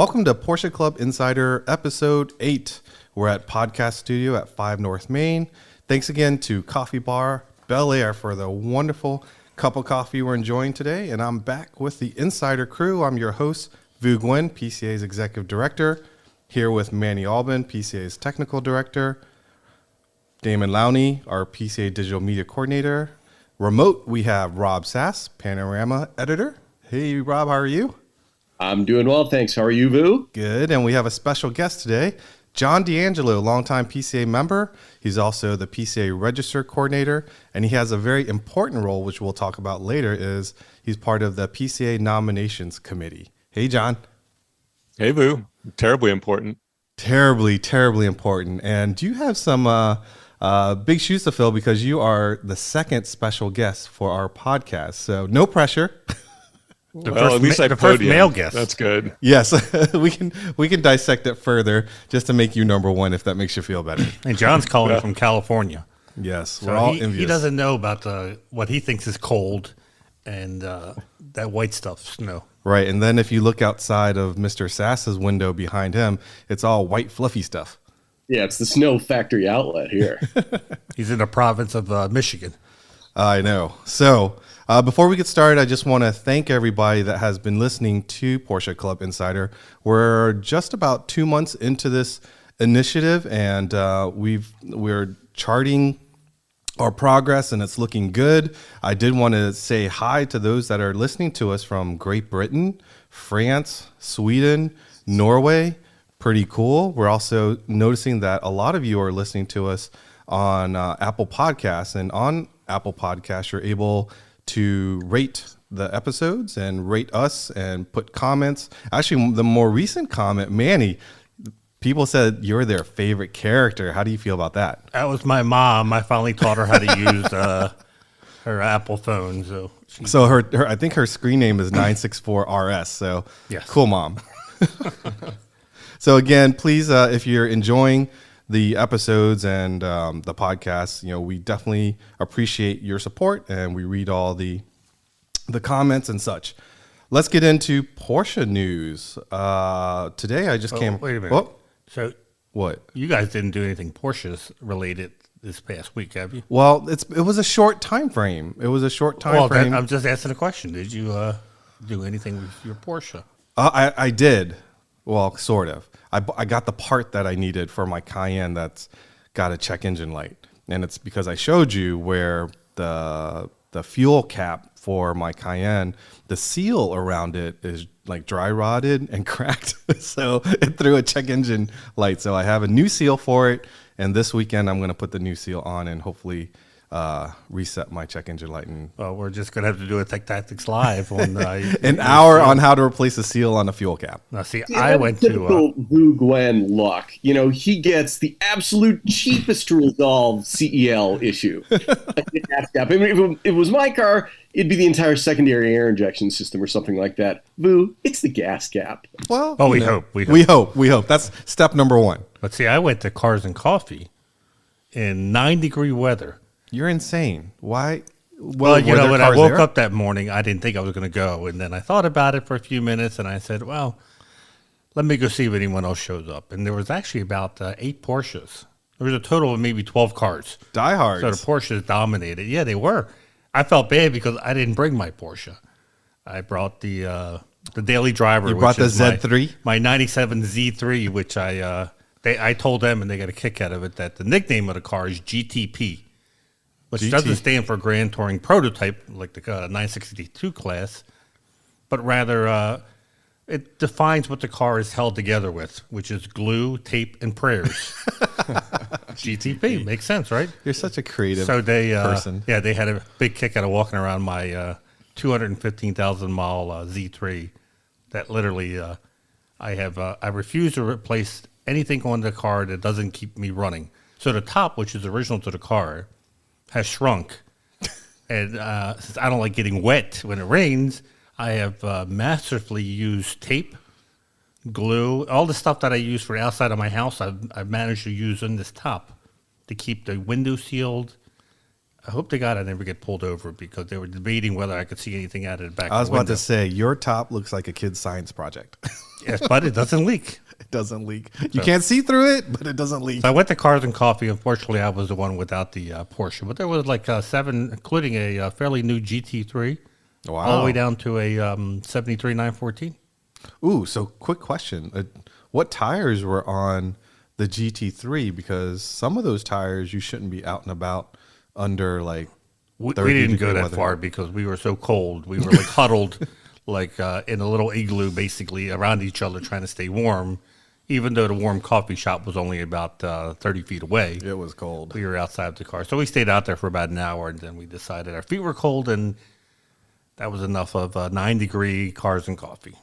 Welcome to Porsche Club Insider Episode 8. We're at Podcast Studio at 5 North Main. Thanks again to Coffee Bar Bel Air for the wonderful cup of coffee we're enjoying today. And I'm back with the Insider crew. I'm your host, Vu Nguyen, PCA's Executive Director. Here with Manny Albin, PCA's Technical Director. Damon Lowney, our PCA Digital Media Coordinator. Remote, we have Rob Sass, Panorama Editor. Hey, Rob, how are you? I'm doing well, thanks. How are you, Vu? Good, and we have a special guest today, John D'Angelo, longtime PCA member. He's also the PCA Register Coordinator, and he has a very important role, which we'll talk about later, is he's part of the PCA Nominations Committee. Hey, John. Hey, Vu. Terribly important. Terribly, terribly important. And do you have some big shoes to fill because you are the second special guest for our podcast, so no pressure. The first male guest. That's good. Yes, we can dissect it further just to make you number one, if that makes you feel better. And John's calling from California. Yes, so we're all he envious. He doesn't know about what he thinks is cold and that white stuff, snow. Right, and then if you look outside of Mr. Sass's window behind him, it's all white fluffy stuff. Yeah, it's the snow factory outlet here. He's in the province of Michigan. I know. So before we get started, I just want to thank everybody that has been listening to Porsche Club Insider. We're just about 2 months into this initiative, and we're charting our progress, and it's looking good. I did want to say hi to those that are listening to us from Great Britain, France, Sweden, Norway. Pretty cool. We're also noticing that a lot of you are listening to us on Apple Podcasts, and on Apple Podcasts, you're able to rate the episodes and rate us and put comments. Actually, the more recent comment, Manny, people said you're their favorite character. How do you feel about that? That was my mom. I finally taught her how to use her Apple phone. So her I think her screen name is 964 RS. So yes. Cool, Mom. So again, please, if you're enjoying the episodes and the podcast, we definitely appreciate your support, and we read all the comments and such. Let's get into Porsche news. Today, I just came. Wait a minute. Oh, so what? You guys didn't do anything Porsche related this past week, have you? Well, it was a short time frame. Then I'm just asking a question. Did you do anything with your Porsche? I did. Well, sort of. I got the part that I needed for my Cayenne that's got a check engine light. And it's because I showed you where the fuel cap for my Cayenne, the seal around it is like dry rotted and cracked. So it threw a check engine light. So I have a new seal for it. And this weekend I'm going to put the new seal on and hopefully reset my check engine light. And we're just going to have to do a Tech Tactics Live on an hour on how to replace the seal on a fuel cap. Now, see, I went to Vu Nguyen luck. He gets the absolute cheapest to resolve CEL issue. I mean, if it was my car, it'd be the entire secondary air injection system or something like that. Vu, it's the gas cap. Well, we hope. We hope. That's step number one. But see, I went to Cars and Coffee in 9-degree weather. You're insane. Why? Well, when I woke up that morning, I didn't think I was going to go. And then I thought about it for a few minutes, and I said, well, let me go see if anyone else shows up. And there was actually about 8 Porsches. There was a total of maybe 12 cars. Diehards. So the Porsches dominated. Yeah, they were. I felt bad because I didn't bring my Porsche. I brought the daily driver. You brought the Z3? My 97 Z3, which I told them, and they got a kick out of it, that the nickname of the car is GTP. Which doesn't stand for Grand Touring Prototype, like the 962 class, but rather it defines what the car is held together with, which is glue, tape, and prayers. GTP. Makes sense, right? You're such a creative person. Yeah, they had a big kick out of walking around my 215,000-mile Z3 that literally I refuse to replace anything on the car that doesn't keep me running. So the top, which is original to the car, has shrunk, and since I don't like getting wet when it rains, I have masterfully used tape, glue, all the stuff that I use for the outside of my house. I've managed to use on this top to keep the window sealed. I hope to God I never get pulled over because they were debating whether I could see anything out of the back. I was about to say your top looks like a kid's science project. Yes, but it doesn't leak. It doesn't leak. You can't see through it, but it doesn't leak. So I went to Cars and Coffee. Unfortunately, I was the one without the Porsche, but there was like 7, including a fairly new GT3, all the way down to a 73 914. Ooh, so quick question. What tires were on the GT3? Because some of those tires you shouldn't be out and about under like we didn't go that far because we were so cold. We were like huddled like in a little igloo basically around each other trying to stay warm. Even though the warm coffee shop was only about 30 feet away. It was cold. We were outside of the car. So we stayed out there for about an hour, and then we decided our feet were cold, and that was enough of 9-degree Cars and Coffee.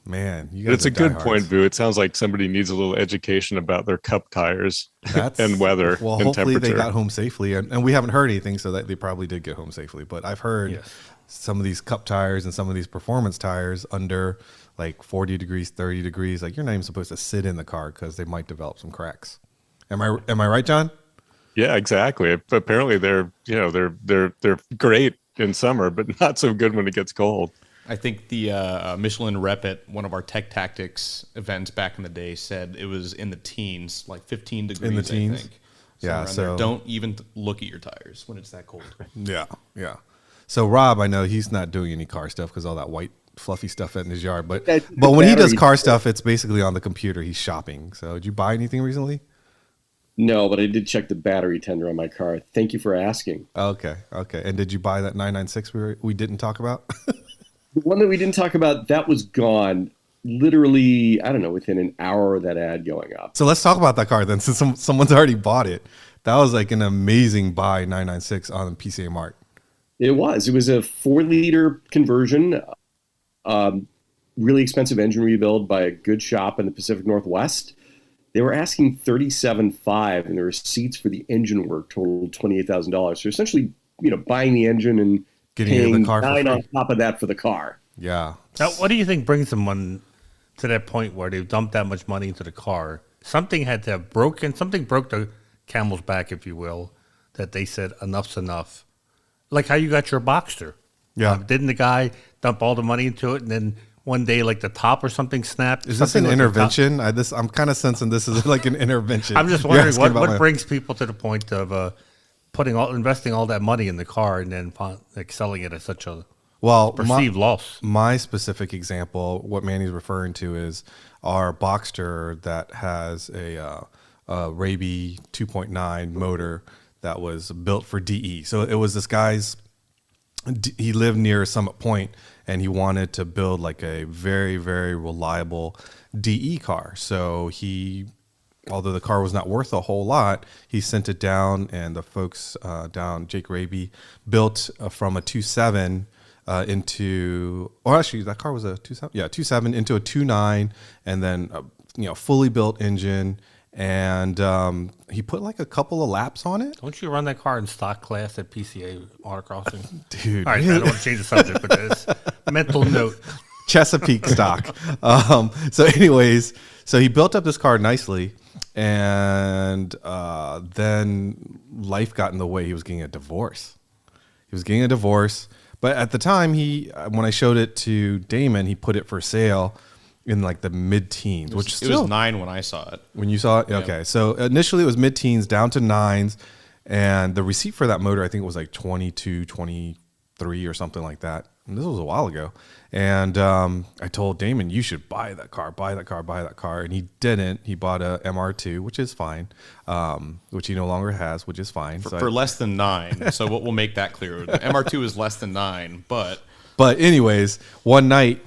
Man, you guys it's a good point, Boo. It sounds like somebody needs a little education about their cup tires and weather well, and hopefully temperature. they got home safely, and we haven't heard anything, so that they probably did get home safely. But I've heard some of these cup tires and some of these performance tires under like 40 degrees, 30 degrees, like you're not even supposed to sit in the car because they might develop some cracks. Am I right, John? Yeah, exactly. Apparently they're great in summer, but not so good when it gets cold. I think the Michelin rep at one of our Tech Tactics events back in the day said it was in the teens, like 15 degrees, in the teens. I think. Yeah, so don't even look at your tires when it's that cold. Yeah. So Rob, I know he's not doing any car stuff because all that white fluffy stuff in his yard, but when he does car stuff, it's basically on the computer. He's shopping. So did you buy anything recently? No, but I did check the battery tender on my car. Thank you for asking. Okay. And did you buy that 996 we didn't talk about? The one that we didn't talk about, that was gone literally, I don't know, within an hour of that ad going up. So let's talk about that car then, since someone's already bought it. That was like an amazing buy, 996 on PCA Mart. It was a 4-liter conversion. Really expensive engine rebuild by a good shop in the Pacific Northwest. They were asking $37,500, and the receipts for the engine work totaled $28,000. So essentially, buying the engine and paying the car $9,000 on top of that for the car. Yeah. Now, what do you think brings someone to that point where they've dumped that much money into the car? Something had to have broken. Something broke the camel's back, if you will, that they said enough's enough. Like how you got your Boxster. Yeah. Didn't the guy dump all the money into it, and then one day, like the top or something snapped? Is this an intervention? I'm kind of sensing this is like an intervention. I'm just wondering what brings people to the point of investing all that money in the car and then selling it at such a perceived loss. My specific example, what Manny's referring to, is our Boxster that has a Raby 2.9 motor that was built for DE. So it was this guy's. He lived near Summit Point, and he wanted to build like a very, very reliable DE car. So although the car was not worth a whole lot, he sent it down, and the folks down, Jake Raby, built from a 2.7 actually that car was a 2.7. Yeah, 2.7 into a 2.9, and then fully built engine. And he put like a couple of laps on it. Don't you run that car in stock class at PCA autocrossing? Dude. All right, I don't want to change the subject, but it's mental note. Chesapeake stock. So anyways, so he built up this car nicely, and then life got in the way. He was getting a divorce. But at the time, when I showed it to Damon, he put it for sale in like the mid-teens, it was 9 when I saw it. When you saw it? Yeah. Okay. So initially it was mid-teens down to 9s, and the receipt for that motor, I think it was like 22, 23 or something like that. And this was a while ago. And I told Damon, you should buy that car. And he didn't. He bought a MR2, which is fine, which he no longer has, which is fine. For less than 9. So we'll make that clear. The MR2 is less than 9, but anyways, one night,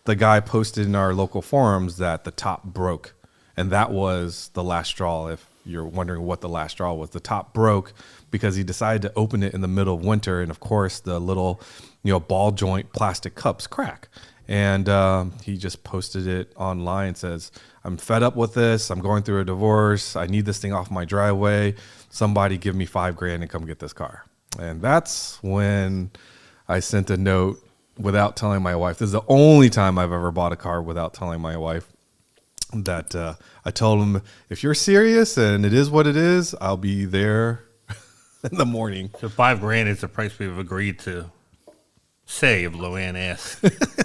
the guy posted in our local forums that the top broke, and that was the last straw. If you're wondering what the last straw was, the top broke because he decided to open it in the middle of winter, and of course the little ball joint plastic cups crack, and he just posted it online. Says, I'm fed up with this, I'm going through a divorce, I need this thing off my driveway, somebody give me $5,000 and come get this car. And that's when I sent a note without telling my wife. This is the only time I've ever bought a car without telling my wife. That I told him, if you're serious and it is what it is, I'll be there in the morning. So $5,000 is the price we've agreed to say if Loanne asks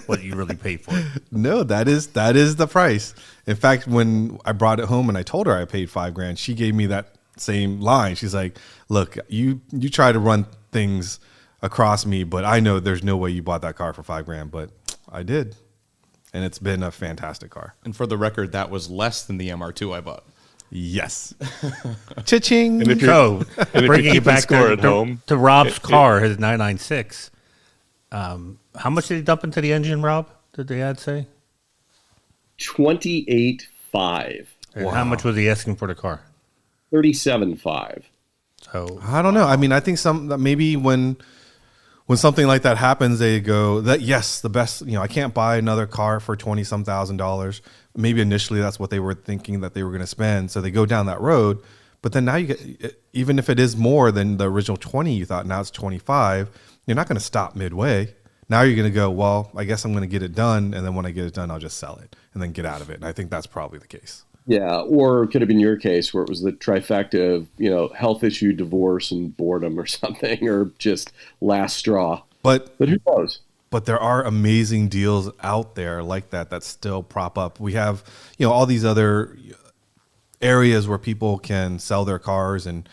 what you really paid for it. No, that is the price. In fact, when I brought it home and I told her I paid $5,000, she gave me that same line. She's like, "Look, you try to run things across me, but I know there's no way you bought that car for $5,000, but I did, and it's been a fantastic car." And for the record, that was less than the MR2 I bought. Yes. Cha-ching. And if So, you're bringing it back score at home, to Rob's car, his 996. How much did he dump into the engine, Rob? Did the ad say? 28.5, And how much was he asking for the car? 37.5. So I don't know. I mean, I think maybe when something like that happens, they go that yes, the best. I can't buy another car for $20-some thousand. Maybe initially that's what they were thinking that they were going to spend, so they go down that road. But then now you get, even if it is more than the original 20 you thought, now it's 25. You're not going to stop midway. Now you're going to go, well, I guess I'm going to get it done, and then when I get it done, I'll just sell it and then get out of it. And I think that's probably the case. Yeah, or it could have been your case where it was the trifecta of, health issue, divorce, and boredom or something, or just last straw. But who knows? But there are amazing deals out there like that still prop up. We have, all these other areas where people can sell their cars and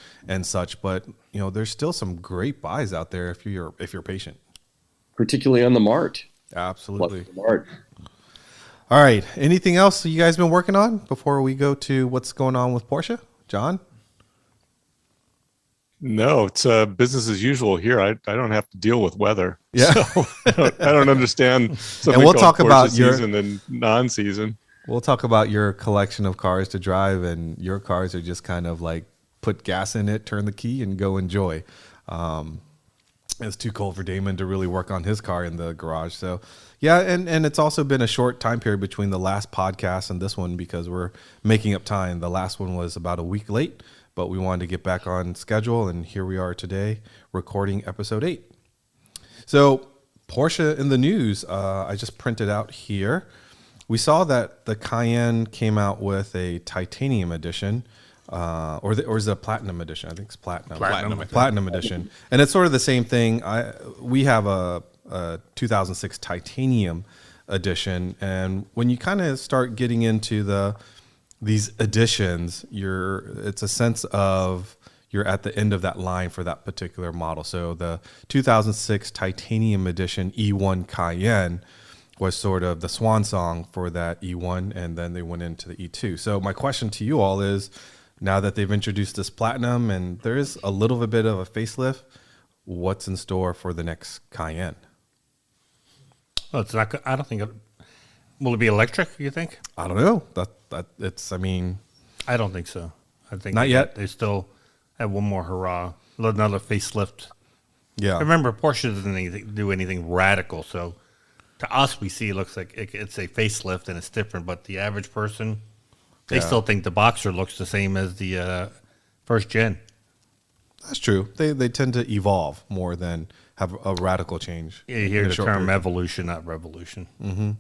such, but there's still some great buys out there if you're patient. Particularly on the Mart. Absolutely. The Mart. All right. Anything else you guys been working on before we go to what's going on with Porsche? John? no, it's business as usual here. I don't have to deal with weather. Yeah. So I don't understand. And we'll talk about season and non-season. We'll talk about your collection of cars to drive, and your cars are just kind of like put gas in it, turn the key, and go enjoy. It's too cold for Damon to really work on his car in the garage. So, yeah, and it's also been a short time period between the last podcast and this one because we're making up time. The last one was about a week late, but we wanted to get back on schedule, and here we are today recording episode 8. So, Porsche in the news, I just printed out here. We saw that the Cayenne came out with a titanium edition. Or is it a platinum edition? I think it's platinum. Platinum edition, and it's sort of the same thing. We have a 2006 titanium edition, and when you kind of start getting into these editions, it's a sense of you're at the end of that line for that particular model. So the 2006 titanium edition E1 Cayenne was sort of the swan song for that E1, and then they went into the E2. So my question to you all is, now that they've introduced this platinum and there is a little bit of a facelift, what's in store for the next Cayenne? Well, it's not. I don't think. Will it be electric? You think? I don't know. That it's. I mean, I don't think so. I think not yet. They still have one more hurrah, another facelift. Yeah. Remember, Porsche doesn't do anything radical, so to us, we see it looks like it's a facelift and it's different. But the average person, they still think the Boxster looks the same as the first gen. That's true. They tend to evolve more than have a radical change. Yeah, you hear the term evolution, not revolution. Mm-hmm.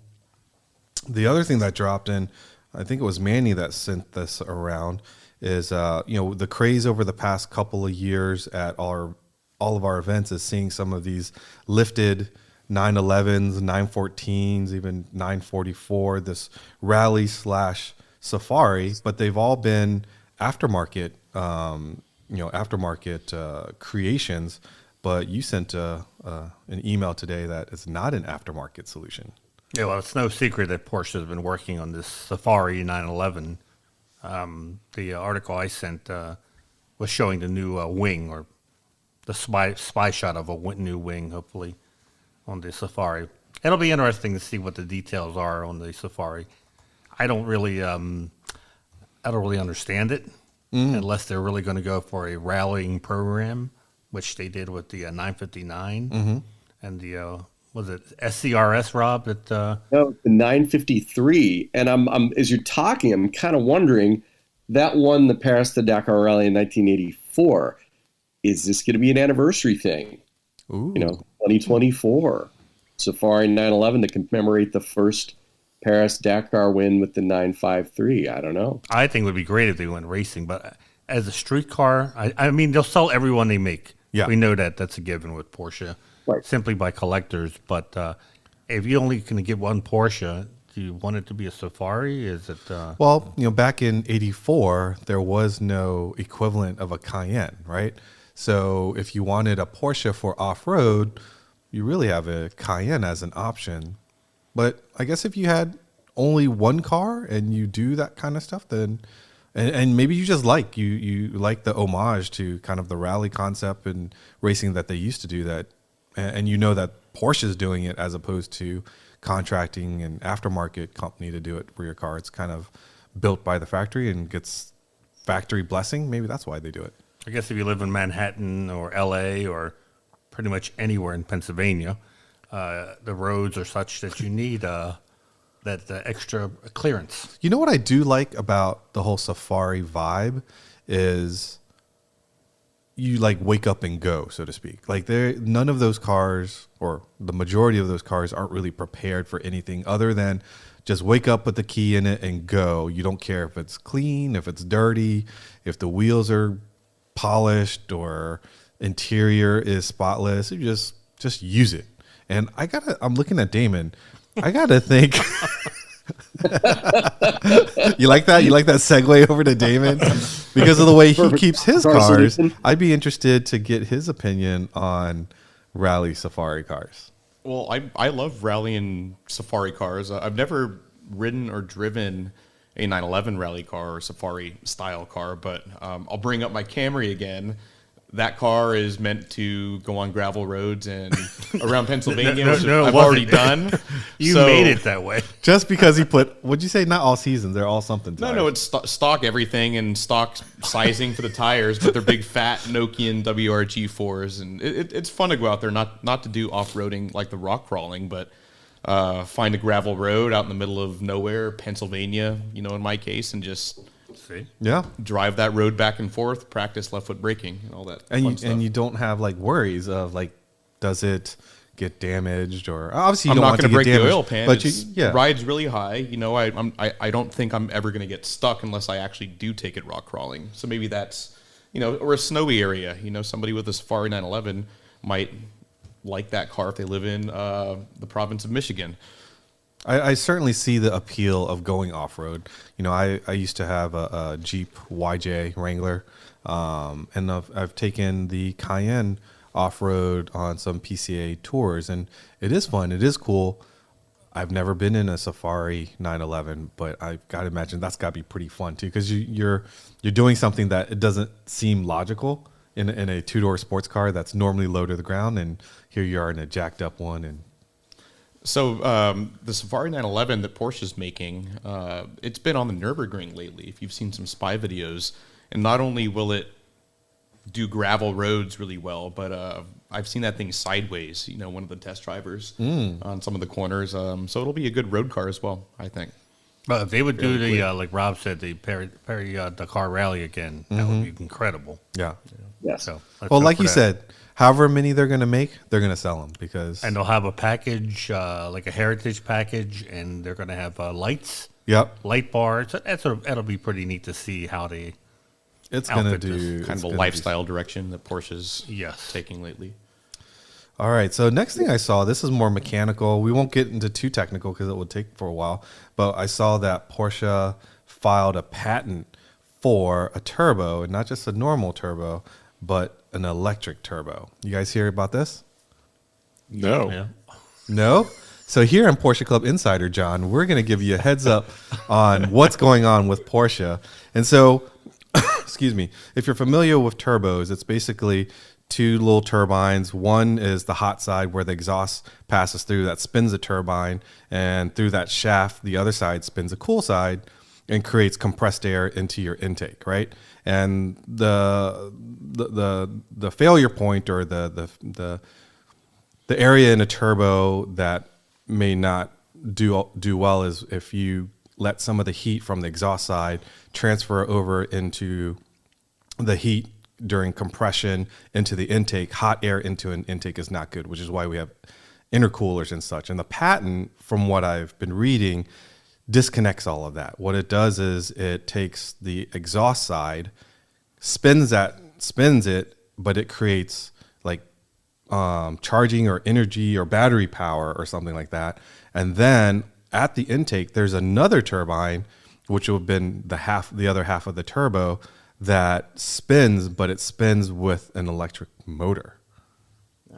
The other thing that dropped in, I think it was Manny that sent this around, is the craze over the past couple of years at all of our events is seeing some of these lifted 911s, 914s, even 944, this rally / safari, but they've all been aftermarket, creations. But you sent an email today that it's not an aftermarket solution. Yeah, well, it's no secret that Porsche has been working on this Safari 911. The article I sent was showing the new wing, or the spy shot of a new wing, hopefully, on the Safari. It'll be interesting to see what the details are on the Safari. I don't really understand it unless they're really going to go for a rallying program, which they did with the 959 and the was it SCRS, Rob? No, the 953. And I'm as you're talking, I'm kind of wondering, that won the Paris-Dakar Rally in 1984. Is this going to be an anniversary thing? Ooh. 2024 Safari 911 to commemorate the first Paris-Dakar win with the 953. I don't know. I think it would be great if they went racing, but as a street car, I mean, they'll sell every one they make. Yeah. We know that. That's a given with Porsche. Right. simply by collectors. But if you only can get one Porsche, do you want it to be a Safari? Is it? Well, back in '84, there was no equivalent of a Cayenne, right? So if you wanted a Porsche for off-road, you really have a Cayenne as an option. But I guess if you had only one car and you do that kind of stuff, then and maybe you just you like the homage to kind of the rally concept and racing that they used to do that, and that Porsche is doing it as opposed to contracting an aftermarket company to do it for your car. It's kind of built by the factory and gets factory blessing. Maybe that's why they do it. I guess if you live in Manhattan or LA or pretty much anywhere in Pennsylvania, the roads are such that you need that extra clearance. You know what I do like about the whole Safari vibe is you like wake up and go, so to speak. Like none of those cars, or the majority of those cars, aren't really prepared for anything other than just wake up with the key in it and go. You don't care if it's clean, if it's dirty, if the wheels are polished or interior is spotless. You just use it. And I'm looking at Damon. I gotta think. You like that? You like that segue over to Damon? Because of the way he keeps his cars, I'd be interested to get his opinion on rally Safari cars. Well, I love rallying Safari cars. I've never ridden or driven a 911 rally car or Safari style car, but I'll bring up my Camry again. That car is meant to go on gravel roads and around Pennsylvania, which I've already done. You made it that way. Just because he what'd you say, not all seasons, they're all something tires. No, it's stock everything and stock sizing for the tires, but they're big fat Nokian WRG4s, and it's fun to go out there, not to do off-roading like the rock crawling, but find a gravel road out in the middle of nowhere, Pennsylvania, in my case, and just drive that road back and forth, practice left foot braking and all that. And you don't have like worries of like, does it get damaged, or obviously you I'm don't not want going to break get damaged, the oil pan. but It rides really high. I don't think I'm ever going to get stuck unless I actually do take it rock crawling. So maybe that's, or a snowy area. Somebody with a Safari 911 might like that car if they live in the province of Michigan. I certainly see the appeal of going off-road. I used to have a Jeep YJ Wrangler, and I've taken the Cayenne off-road on some PCA tours, and it is fun. It is cool. I've never been in a Safari 911, but I've got to imagine that's got to be pretty fun too, because you're doing something that it doesn't seem logical in a two-door sports car that's normally low to the ground, and here you are in a jacked up one. And so the Safari 911 that Porsche's making, it's been on the Nürburgring lately, if you've seen some spy videos. And not only will it do gravel roads really well, but I've seen that thing sideways, one of the test drivers on some of the corners. So it'll be a good road car as well, I think. But if they would do the, like Rob said, the Paris-Dakar rally again, that would be incredible. Yeah. Yes. So, well, like you said, however many they're going to make, they're going to sell them because. And they'll have a package, like a heritage package, and they're going to have lights. Yep. Light bars. That'll be pretty neat to see how they. It's going to do kind of a lifestyle direction that Porsche's taking lately. All right. So next thing I saw, this is more mechanical. We won't get into too technical because it would take for a while. But I saw that Porsche filed a patent for a turbo, and not just a normal turbo, but an electric turbo. You guys hear about this? No. Yeah. No? So here on Porsche Club Insider, John, we're going to give you a heads up on what's going on with Porsche. And so, excuse me, if you're familiar with turbos, it's basically two little turbines. One is the hot side where the exhaust passes through, that spins the turbine, and through that shaft, the other side spins a cool side and creates compressed air into your intake, right? And the failure point, or the area in a turbo that may not do well, is if you let some of the heat from the exhaust side transfer over into the heat during compression into the intake. Hot air into an intake is not good, which is why we have intercoolers and such. And the patent, from what I've been reading, disconnects all of that. What it does is it takes the exhaust side, spins it, but it creates like charging or energy or battery power or something like that. And then at the intake, there's another turbine, which will have been the other half of the turbo that spins, but it spins with an electric motor.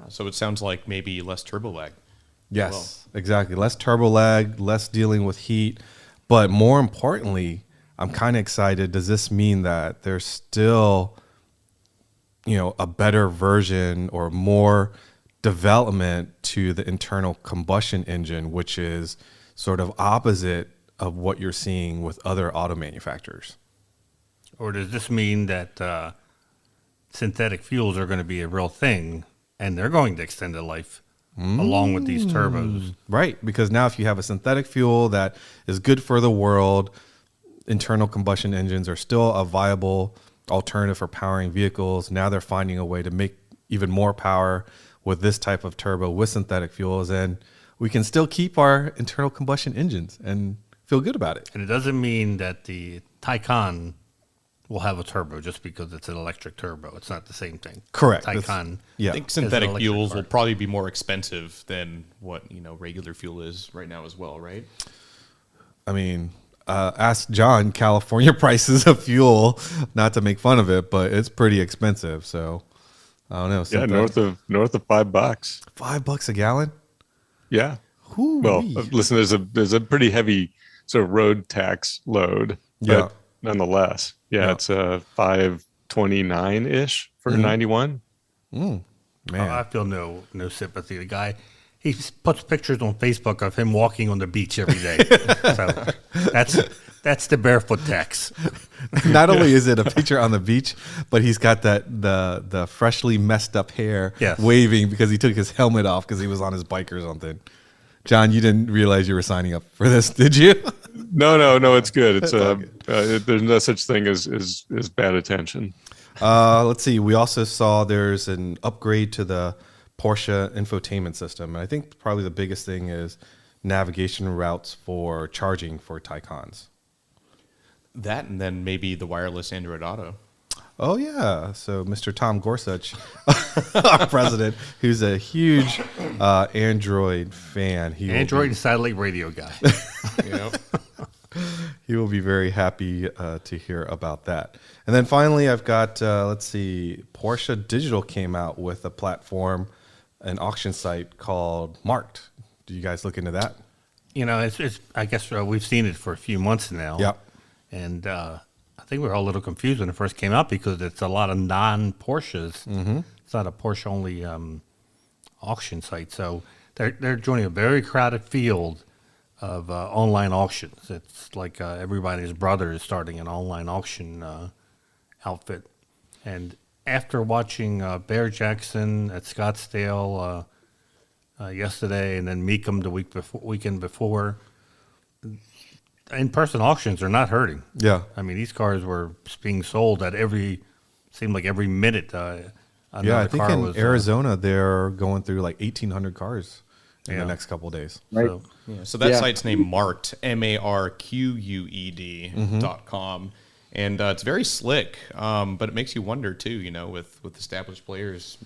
So it sounds like maybe less turbo lag. Yes, exactly. Less turbo lag, less dealing with heat. But more importantly, I'm kind of excited. Does this mean that there's still, a better version or more development to the internal combustion engine, which is sort of opposite of what you're seeing with other auto manufacturers? Or does this mean that synthetic fuels are going to be a real thing and they're going to extend the life along with these turbos? Right, because now if you have a synthetic fuel that is good for the world, internal combustion engines are still a viable alternative for powering vehicles. Now they're finding a way to make even more power with this type of turbo with synthetic fuels, and we can still keep our internal combustion engines and feel good about it. And it doesn't mean that the Taycan will have a turbo just because it's an electric turbo. It's not the same thing. Correct. Taycan. Yeah. I think synthetic electric fuels car. will probably be more expensive than what regular fuel is right now as well, right? I mean, ask John, California prices of fuel, not to make fun of it, but it's pretty expensive. So I don't know. Yeah, north of $5. $5 a gallon. Yeah. Whoo-wee. Well, listen, there's a pretty heavy sort of road tax load, but Yeah. nonetheless, Yeah. it's $5.29 ish for 91. Man. I feel no sympathy. The guy, he puts pictures on Facebook of him walking on the beach every day. So that's the barefoot tax. Not only is it a picture on the beach, but he's got the freshly messed up hair Yes. waving because he took his helmet off because he was on his bike or something. John, you didn't realize you were signing up for this, did you? No, it's good. It's Okay. there's no such thing as bad attention. Let's see. We also saw there's an upgrade to the Porsche infotainment system. And I think probably the biggest thing is navigation routes for charging for Taycans. That and then maybe the wireless Android Auto. Oh, yeah. So Mr. Tom Gorsuch, our president, who's a huge Android fan. Android and satellite radio guy. He will be very happy to hear about that. And then finally, I've got, let's see, Porsche Digital came out with a platform, an auction site called Marked. Do you guys look into that? It's I guess we've seen it for a few months now. Yep. And I think we were all a little confused when it first came out because it's a lot of non-Porsches. Mm-hmm. It's not a Porsche-only auction site. So they're joining a very crowded field of online auctions. It's like everybody's brother is starting an online auction outfit. And after watching Bear Jackson at Scottsdale yesterday, and then Meekum the weekend before, in-person auctions are not hurting. Yeah. I mean, these cars were being sold at seemed like every minute. Yeah, I think in Arizona, they're going through like 1,800 cars in the next couple of days. Right. So that site's named Marked, MARQUED.com. And it's very slick, but it makes you wonder too, with established players,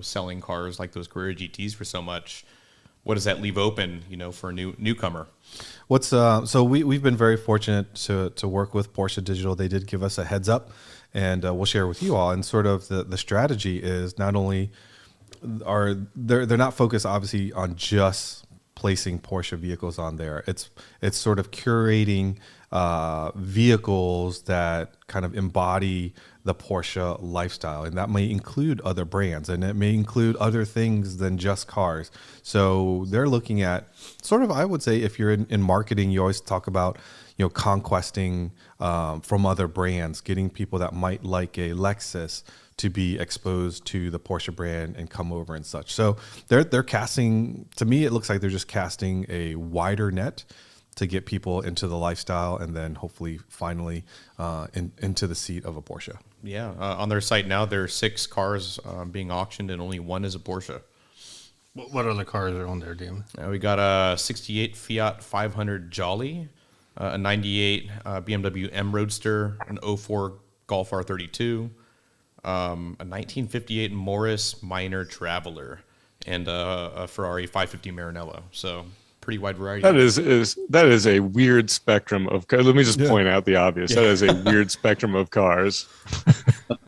selling cars like those Carrera GTs for so much. What does that leave open, for a newcomer? So we've been very fortunate to work with Porsche Digital. They did give us a heads up, and we'll share with you all. And sort of the strategy is not only they're not focused obviously on just placing Porsche vehicles on there. It's sort of curating vehicles that kind of embody the Porsche lifestyle, and that may include other brands, and it may include other things than just cars. So they're looking at sort of, I would say, if you're in marketing, you always talk about conquesting from other brands, getting people that might like a Lexus to be exposed to the Porsche brand and come over and such. So they're casting, to me, it looks like they're just casting a wider net to get people into the lifestyle and then hopefully finally into the seat of a Porsche. Yeah, on their site now, there are 6 cars being auctioned and only 1 is a Porsche. What other cars are on there, Damon? We got a 68 Fiat 500 Jolly, a 98 BMW M Roadster, an 04 Golf R32, a 1958 Morris Minor Traveler. and a Ferrari 550 Maranello. So pretty wide variety. That is a weird spectrum of. Let me just point out the obvious. That is a weird spectrum of cars.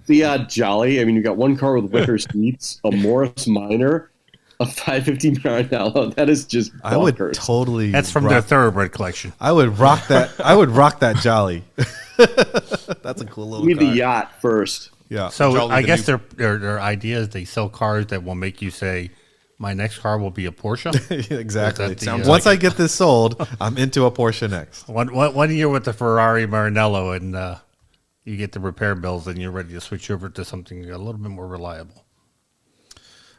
Fiat Jolly. I mean, you got one car with wicker seats, a Morris Minor, a 550 Maranello. That is just bonkers. I would totally. That's from their thoroughbred collection. I would rock that. I would rock that Jolly. That's a cool little. Need car. the yacht first. Yeah. So Jolly I the guess new- their idea is they sell cars that will make you say, my next car will be a Porsche. Exactly. That sounds Once like I get this sold, I'm into a Porsche next. One year with the Ferrari Maranello, and you get the repair bills, and you're ready to switch over to something a little bit more reliable.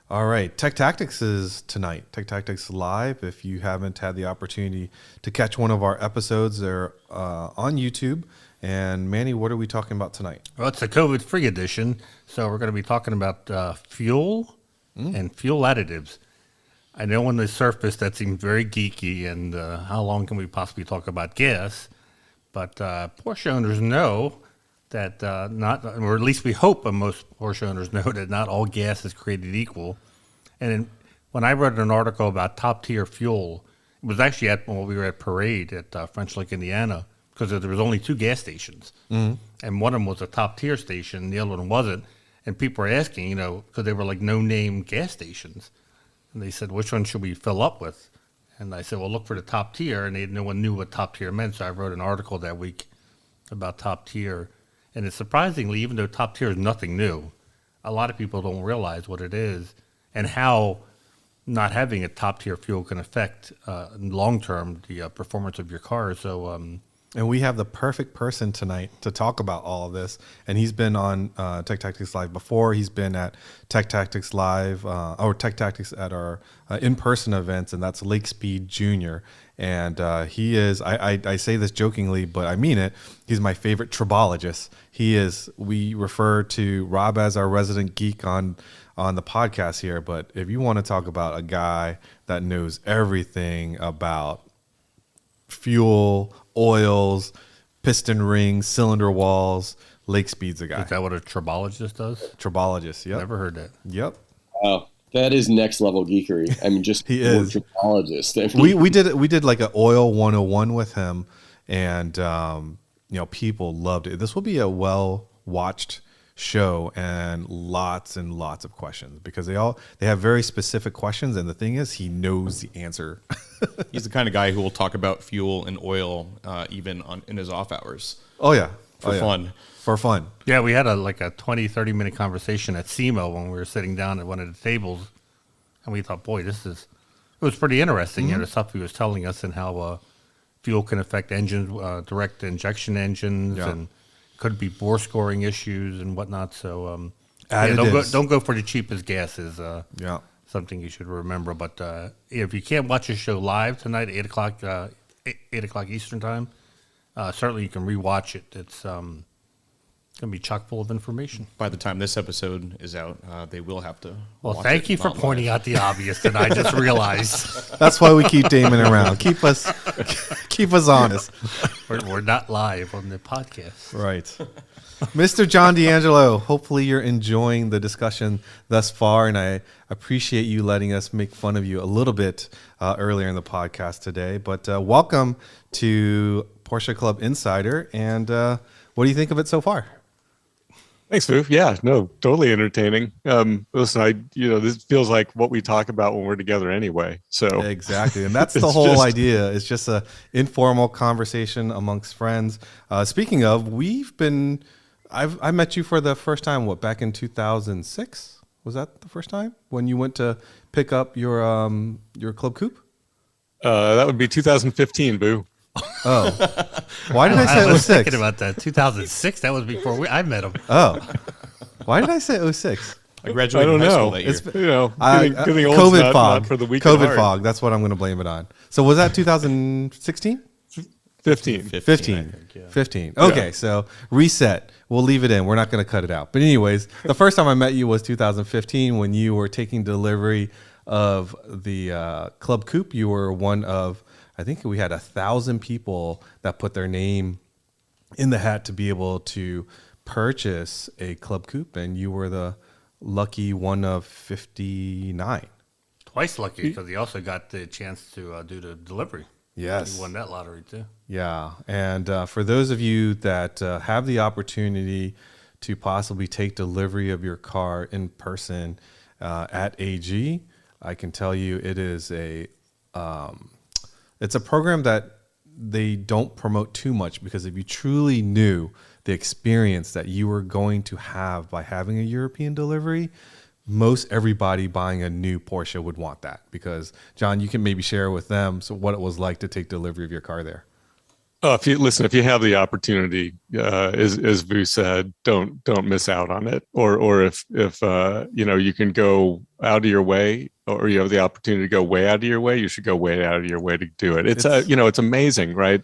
All right. Tech Tactics is tonight. Tech Tactics Live. If you haven't had the opportunity to catch one of our episodes, they're on YouTube. And Manny, what are we talking about tonight? Well, it's a COVID-free edition, so we're going to be talking about fuel and fuel additives. I know on the surface that seems very geeky, and how long can we possibly talk about gas? But Porsche owners know that not, or at least we hope most Porsche owners know that not all gas is created equal. And when I read an article about top-tier fuel, it was actually when we were at Parade at French Lick, Indiana, because there was only 2 gas stations. And one of them was a top-tier station, the other one wasn't. And people were asking, because they were like no-name gas stations. And they said, which one should we fill up with? And I said, well, look for the top tier. And no one knew what top tier meant. So I wrote an article that week about top tier. And it's surprisingly, even though top tier is nothing new, a lot of people don't realize what it is and how not having a top tier fuel can affect long-term the performance of your car. So, And we have the perfect person tonight to talk about all of this. And he's been on Tech Tactics Live before. He's been at Tech Tactics Live or Tech Tactics at our in-person events, and that's Lake Speed Jr. And he is, I say this jokingly, but I mean it, he's my favorite tribologist. We refer to Rob as our resident geek on the podcast here. But if you want to talk about a guy that knows everything about fuel, oils, piston rings, cylinder walls, Lake Speed's a guy. is that what a tribologist does? Tribologist, yep. Never heard that. Yep. Wow, that is next level geekery. I mean, just He is. Tribologist. I mean, We did like an oil 101 with him, and people loved it. This will be a well watched show and lots of questions because they have very specific questions, and the thing is he knows the answer. He's the kind of guy who will talk about fuel and oil even in his off hours. Oh yeah. Fun. For fun. Yeah, we had a 20-30 minute conversation at SEMO when we were sitting down at one of the tables, and we thought, boy, it was pretty interesting. The stuff he was telling us and how fuel can affect engines, direct injection engines, Yeah. and could be bore scoring issues and whatnot. So Additives. don't go for the cheapest gases. Yeah. Something you should remember. But if you can't watch the show live tonight, 8 o'clock Eastern time, certainly you can rewatch it. It's going to be chock full of information. By the time this episode is out, they will have to. Well, watch thank it, you for not pointing live. out the obvious that I just realized. That's why we keep Damon around. Keep us honest. We're not live on the podcast. Right. Mr. John D'Angelo, hopefully you're enjoying the discussion thus far, and I appreciate you letting us make fun of you a little bit earlier in the podcast today. But welcome to Porsche Club Insider, and what do you think of it so far? Thanks, Fu. Yeah, no, totally entertaining. Listen, this feels like what we talk about when we're together anyway. So Exactly, and that's the It's whole just- idea. It's just a informal conversation amongst friends. Speaking of, I met you for the first time. Back in 2006? Was that the first time when you went to pick up your Club Coupe? that would be 2015, Boo. Oh, why did I say I was 06? thinking about that. 2006. That was before I met him. Oh, why did I say 06? I I graduated don't high school know. that year. It's getting old. COVID not, fog. not for the weak COVID at heart. fog. That's what I'm going to blame it on. So was that 2016? 15. 15. I think, yeah. 15. Okay, so reset. We'll leave it in. We're not going to cut it out. But anyways, the first time I met you was 2015 when you were taking delivery of the Club Coupe. You were one of, I think we had 1,000 people that put their name in the hat to be able to purchase a Club Coupe, and you were the lucky one of 59. twice lucky because he also got the chance to do the delivery. Yes. He won that lottery too. Yeah. And for those of you that have the opportunity to possibly take delivery of your car in person at AG, I can tell you it is it's a program that they don't promote too much, because if you truly knew the experience that you were going to have by having a European delivery, most everybody buying a new Porsche would want that. Because John, you can maybe share with them what it was like to take delivery of your car there. Oh, if you have the opportunity, as Vu said, don't miss out on it. Or if you can go out of your way, or you have the opportunity to go way out of your way, you should go way out of your way to do it. It's amazing, right?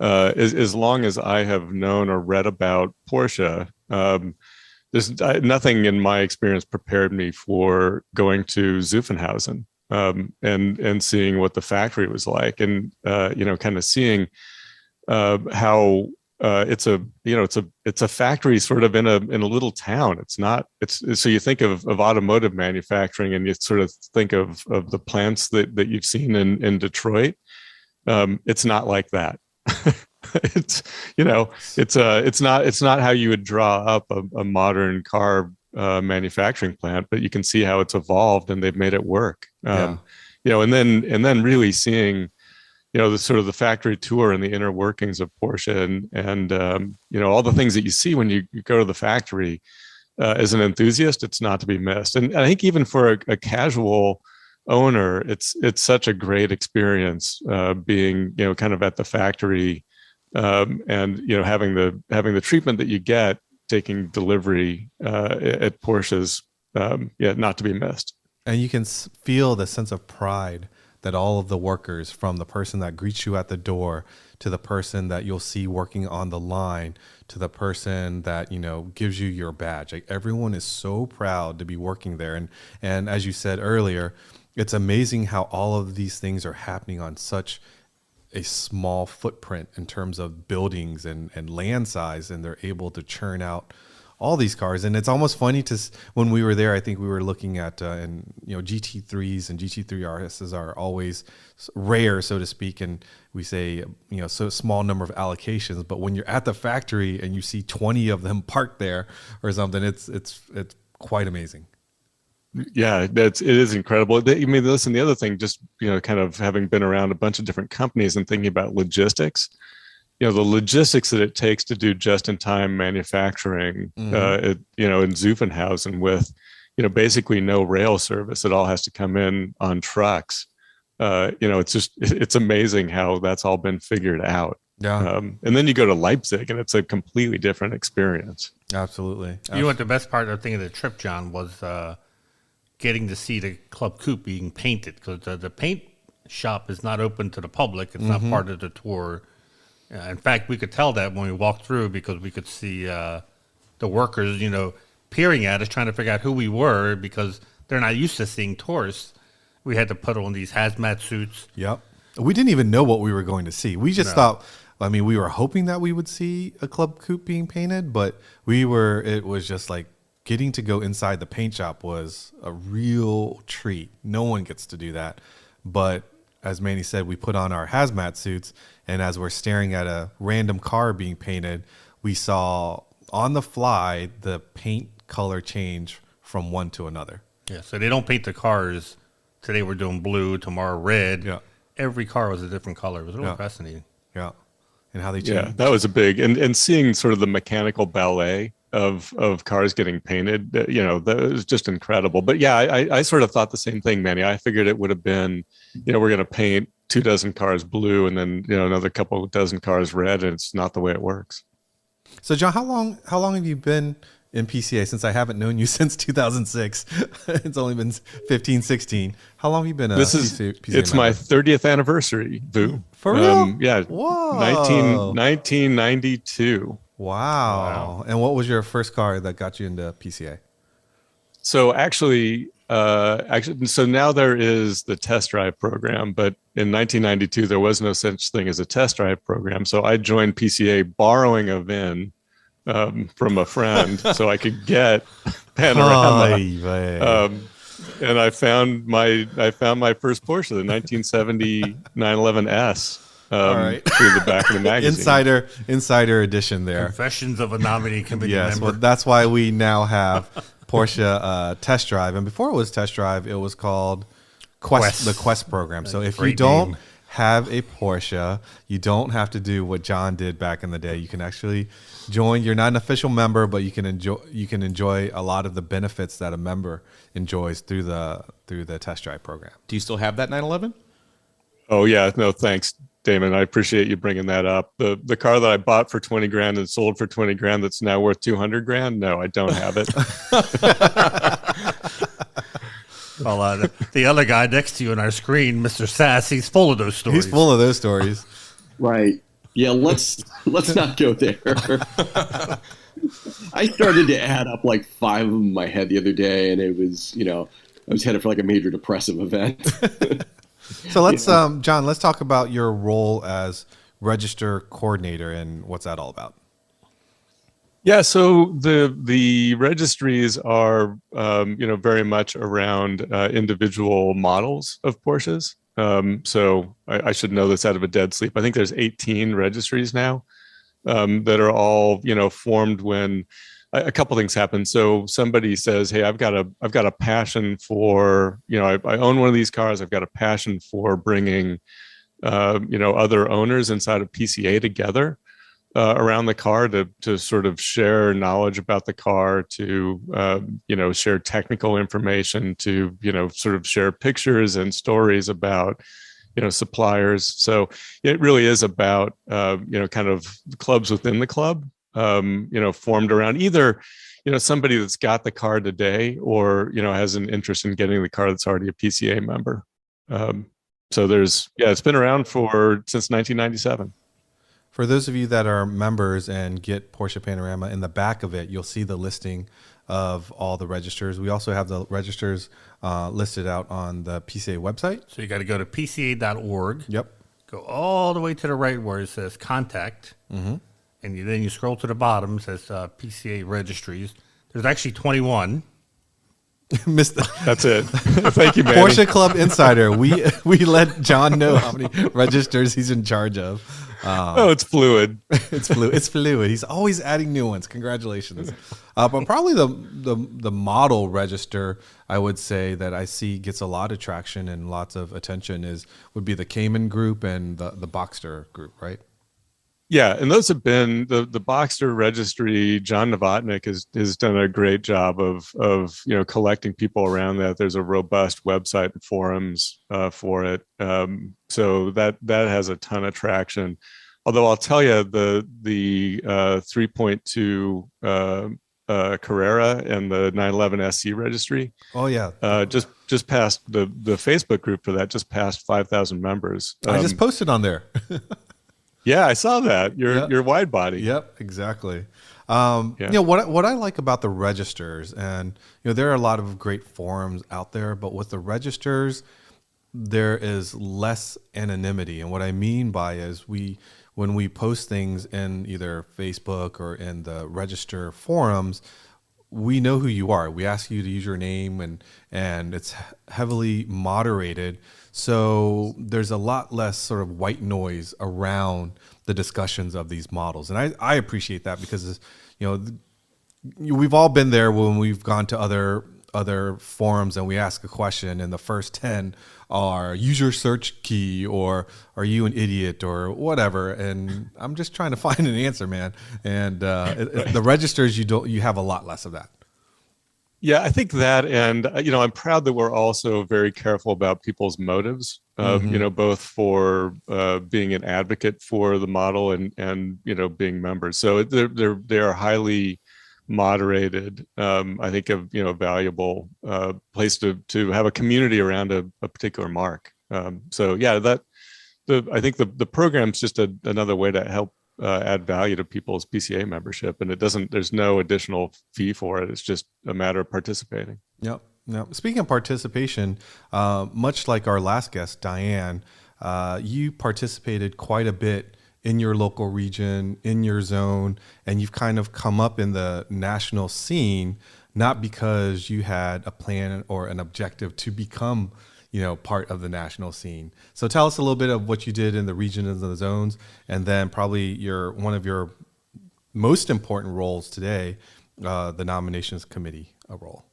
As long as I have known or read about Porsche, there's nothing in my experience prepared me for going to Zuffenhausen. And seeing what the factory was like, and kind of seeing how it's a factory sort of in a little town. So you think of automotive manufacturing, and you sort of think of the plants that you've seen in Detroit. It's not like that. It's not how you would draw up a modern car manufacturing plant, but you can see how it's evolved and they've made it work. And then really seeing, the sort of the factory tour and the inner workings of Porsche and all the things that you see when you go to the factory. As an enthusiast, it's not to be missed. And I think even for a casual owner, it's such a great experience being, kind of at the factory and having the treatment that you get taking delivery at Porsche's, not to be missed. And you can feel the sense of pride that all of the workers, from the person that greets you at the door to the person that you'll see working on the line to the person that, gives you your badge. Like, everyone is so proud to be working there. And as you said earlier, it's amazing how all of these things are happening on such a small footprint in terms of buildings and land size, and they're able to churn out all these cars. And it's almost funny when we were there, I think we were looking at GT3s and GT3 RSs are always rare, so to speak, and we say so small number of allocations, but when you're at the factory and you see 20 of them parked there or something, it's quite amazing. Yeah, it is incredible. Listen, the other thing, just, kind of having been around a bunch of different companies and thinking about logistics, the logistics that it takes to do just-in-time manufacturing, in Zuffenhausen with, basically no rail service. It all has to come in on trucks. It's amazing how that's all been figured out. Yeah. And then you go to Leipzig and it's a completely different experience. Absolutely. You know what the best part of the trip, John, was getting to see the Club Coupe being painted, because the paint shop is not open to the public. It's not part of the tour. In fact, we could tell that when we walked through, because we could see the workers, peering at us, trying to figure out who we were, because they're not used to seeing tourists. We had to put on these hazmat suits. Yep. We didn't even know what we were going to see. We just thought, we were hoping that we would see a Club Coupe being painted, but it was just like, getting to go inside the paint shop was a real treat. No one gets to do that. But as Manny said, we put on our hazmat suits, and as we're staring at a random car being painted, we saw on the fly the paint color change from one to another. Yeah, so they don't paint the cars. Today we're doing blue, tomorrow red. Yeah. Every car was a different color. It was really fascinating. Yeah. And how they changed. Yeah, that was a big, and seeing sort of the mechanical ballet of cars getting painted, that was just incredible. But yeah, I sort of thought the same thing, Manny. I figured it would have been, we're going to paint 24 cars blue and then, another couple dozen cars red, and it's not the way it works. So John, how long have you been in PCA? Since I haven't known you since 2006, it's only been 15, 16. How long have you been PCA it's member? My 30th anniversary, Vu. For real? Yeah. Whoa. 1992. Wow. And what was your first car that got you into PCA? So actually, so now there is the test drive program, but in 1992, there was no such thing as a test drive program. So I joined PCA borrowing a VIN from a friend so I could get panorama. and I found my first Porsche, the 1970 911S. All right. Through the back of the magazine. Insider edition there. Confessions of a Nominating Committee Yes, member. well, that's why we now have Porsche Test Drive. And before it was Test Drive, it was called Quest. The Quest program. So if you don't have a Porsche, you don't have to do what John did back in the day. You can actually join. You're not an official member, but you can enjoy a lot of the benefits that a member enjoys through the Test Drive program. Do you still have that 911? Oh yeah, no thanks, Damon. I appreciate you bringing that up. The car that I bought for 20 grand and sold for 20 grand that's now worth 200 grand. No, I don't have it. Well, the other guy next to you on our screen, Mr. Sass, he's full of those stories. He's full of those stories. Right. Yeah, let's not go there. I started to add up like 5 of them in my head the other day, and it was, I was headed for like a major depressive event. So let's, John, let's talk about your role as register coordinator and what's that all about. Yeah, so the registries are, very much around individual models of Porsches. So I should know this out of a dead sleep. I think there's 18 registries now that are all, formed when a couple things happen. So somebody says, "Hey, I've got a passion for, I own one of these cars. I've got a passion for bringing, other owners inside of PCA together around the car to sort of share knowledge about the car, to share technical information, to sort of share pictures and stories about suppliers." So it really is about kind of clubs within the club. Formed around either, somebody that's got the car today or, has an interest in getting the car that's already a PCA member. So it's been around since 1997. For those of you that are members and get Porsche Panorama, in the back of it, you'll see the listing of all the registers. We also have the registers listed out on the PCA website. So you got to go to pca.org. Yep. Go all the way to the right where it says contact. Mm-hmm. And then you scroll to the bottom, it says PCA Registries. There's actually 21. Missed That's it. Thank you, Manny. Porsche Club Insider. We let John know how many registers he's in charge of. It's fluid. It's fluid. He's always adding new ones. Congratulations. But probably the model register, I would say, that I see gets a lot of traction and lots of attention would be the Cayman group and the Boxster group, right? Yeah, and those have been the Boxster registry. John Novotnik has done a great job of collecting people around that. There's a robust website and forums for it, so that has a ton of traction. Although I'll tell you, the 3.2 Carrera and the 911 SC registry. Oh yeah, just passed the Facebook group for that. Just passed 5,000 members. I just posted on there. Yeah, I saw that. Your wide body. Yep, exactly. What I like about the registers, and there are a lot of great forums out there, but with the registers, there is less anonymity. And what I mean by is when we post things in either Facebook or in the register forums, we know who you are. We ask you to use your name, and it's heavily moderated. So there's a lot less sort of white noise around the discussions of these models. And I appreciate that because, we've all been there when we've gone to other forums and we ask a question and the first 10 are use your search key or are you an idiot or whatever. And I'm just trying to find an answer, man. And the registers, you have a lot less of that. Yeah, I think that, and I'm proud that we're also very careful about people's motives. Both for being an advocate for the model and being members. So they are highly moderated. I think a valuable place to have a community around a particular mark. I think the program's just another way to help add value to people's PCA membership, and there's no additional fee for it. It's just a matter of participating. Yep. Now, speaking of participation, much like our last guest, Diane, you participated quite a bit in your local region, in your zone, and you've kind of come up in the national scene not because you had a plan or an objective to become, part of the national scene. So tell us a little bit of what you did in the regions and the zones, and then probably one of your most important roles today, the nominations committee role.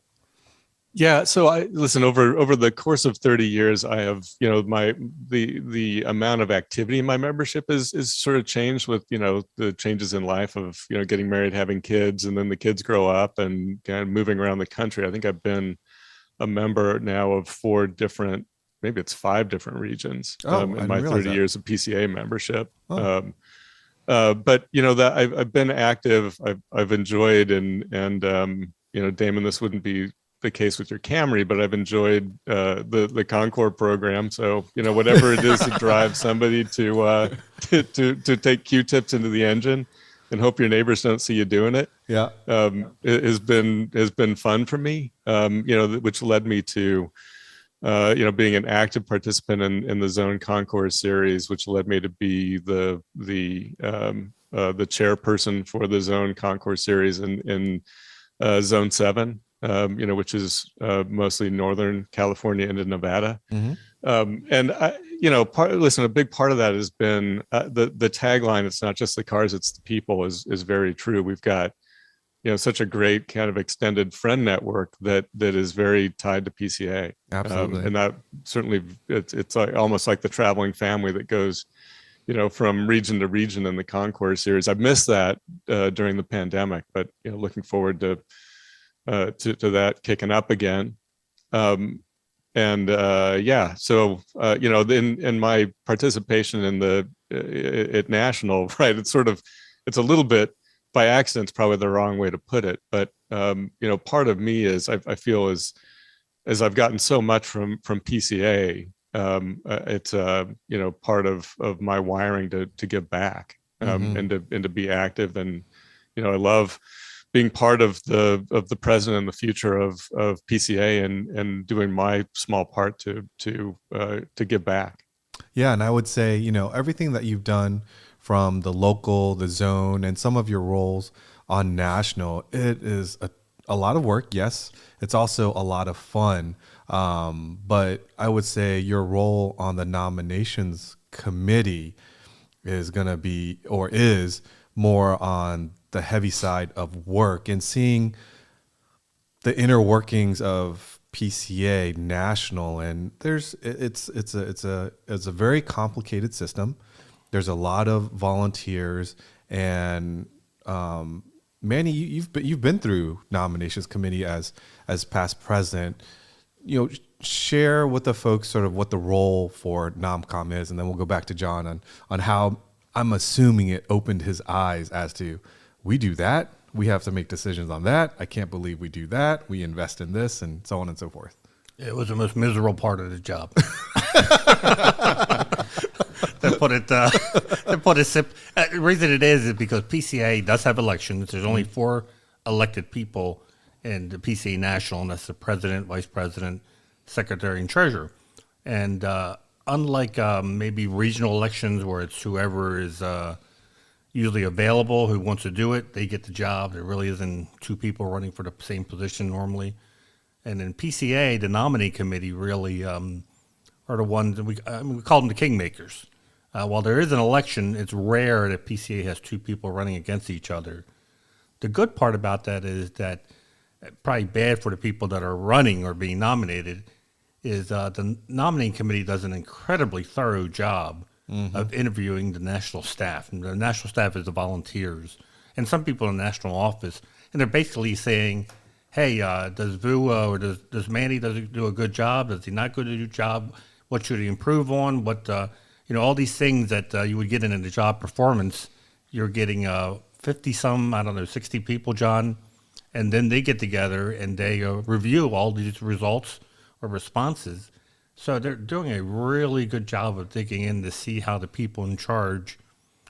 Yeah. So I listen, over the course of 30 years, I have, the amount of activity in my membership is sort of changed with, the changes in life of, getting married, having kids, and then the kids grow up and kind of moving around the country. I think I've been a member now of 5 different regions in my 30 years of PCA membership. Oh. But that I've been active. I've enjoyed and Damon, this wouldn't be the case with your Camry, but I've enjoyed the Concord program. So whatever it is to drive somebody to take Q-tips into the engine and hope your neighbors don't see you doing it. Yeah, it has been fun for me. Which led me to being an active participant in the Zone Concours series, which led me to be the chairperson for the Zone Concours series in Zone 7. Which is mostly Northern California into Nevada. Mm-hmm. And a big part of that has been the tagline. It's not just the cars, it's the people is very true. We've got, such a great kind of extended friend network that is very tied to PCA. Absolutely. And that certainly, it's like, almost like the traveling family that goes, from region to region in the Concours series. I've missed that during the pandemic, but, looking forward to that kicking up again. So in my participation in at national, right, it's a little bit by accident, probably the wrong way to put it, but part of me is I feel as I've gotten so much from PCA, it's part of my wiring to give back, and to be active. And I love being part of the present and the future of PCA and doing my small part to give back. Yeah, and I would say, everything that you've done from the local, the zone, and some of your roles on national, it is a lot of work. Yes, it's also a lot of fun. But I would say your role on the nominations committee is going to be, or is, more on the heavy side of work and seeing the inner workings of PCA national. And it's a very complicated system. There's a lot of volunteers, and Manny, you've been through nominations committee as past president. Share with the folks sort of what the role for NomCom is, and then we'll go back to John on how I'm assuming it opened his eyes as to, we do that, we have to make decisions on that. I can't believe we do that. We invest in this, and so on and so forth. It was the most miserable part of the job. The reason it is because PCA does have elections. There's only 4 elected people in the PCA National, and that's the president, vice president, secretary, and treasurer. And unlike maybe regional elections where it's whoever is usually available who wants to do it, they get the job. There really isn't 2 people running for the same position normally. And in PCA, the nominating committee really are the ones, we call them the kingmakers. While there is an election, it's rare that PCA has 2 people running against each other. The good part about that is that, probably bad for the people that are running or being nominated, is the nominating committee does an incredibly thorough job of interviewing the national staff. And the national staff is the volunteers and some people in the national office. And they're basically saying, hey, does Vu or does Manny do a good job? Does he not do a good job? What should he improve on? What all these things that you would get in a job performance, you're getting 60 people, John, and then they get together and they review all these results or responses. So they're doing a really good job of digging in to see how the people in charge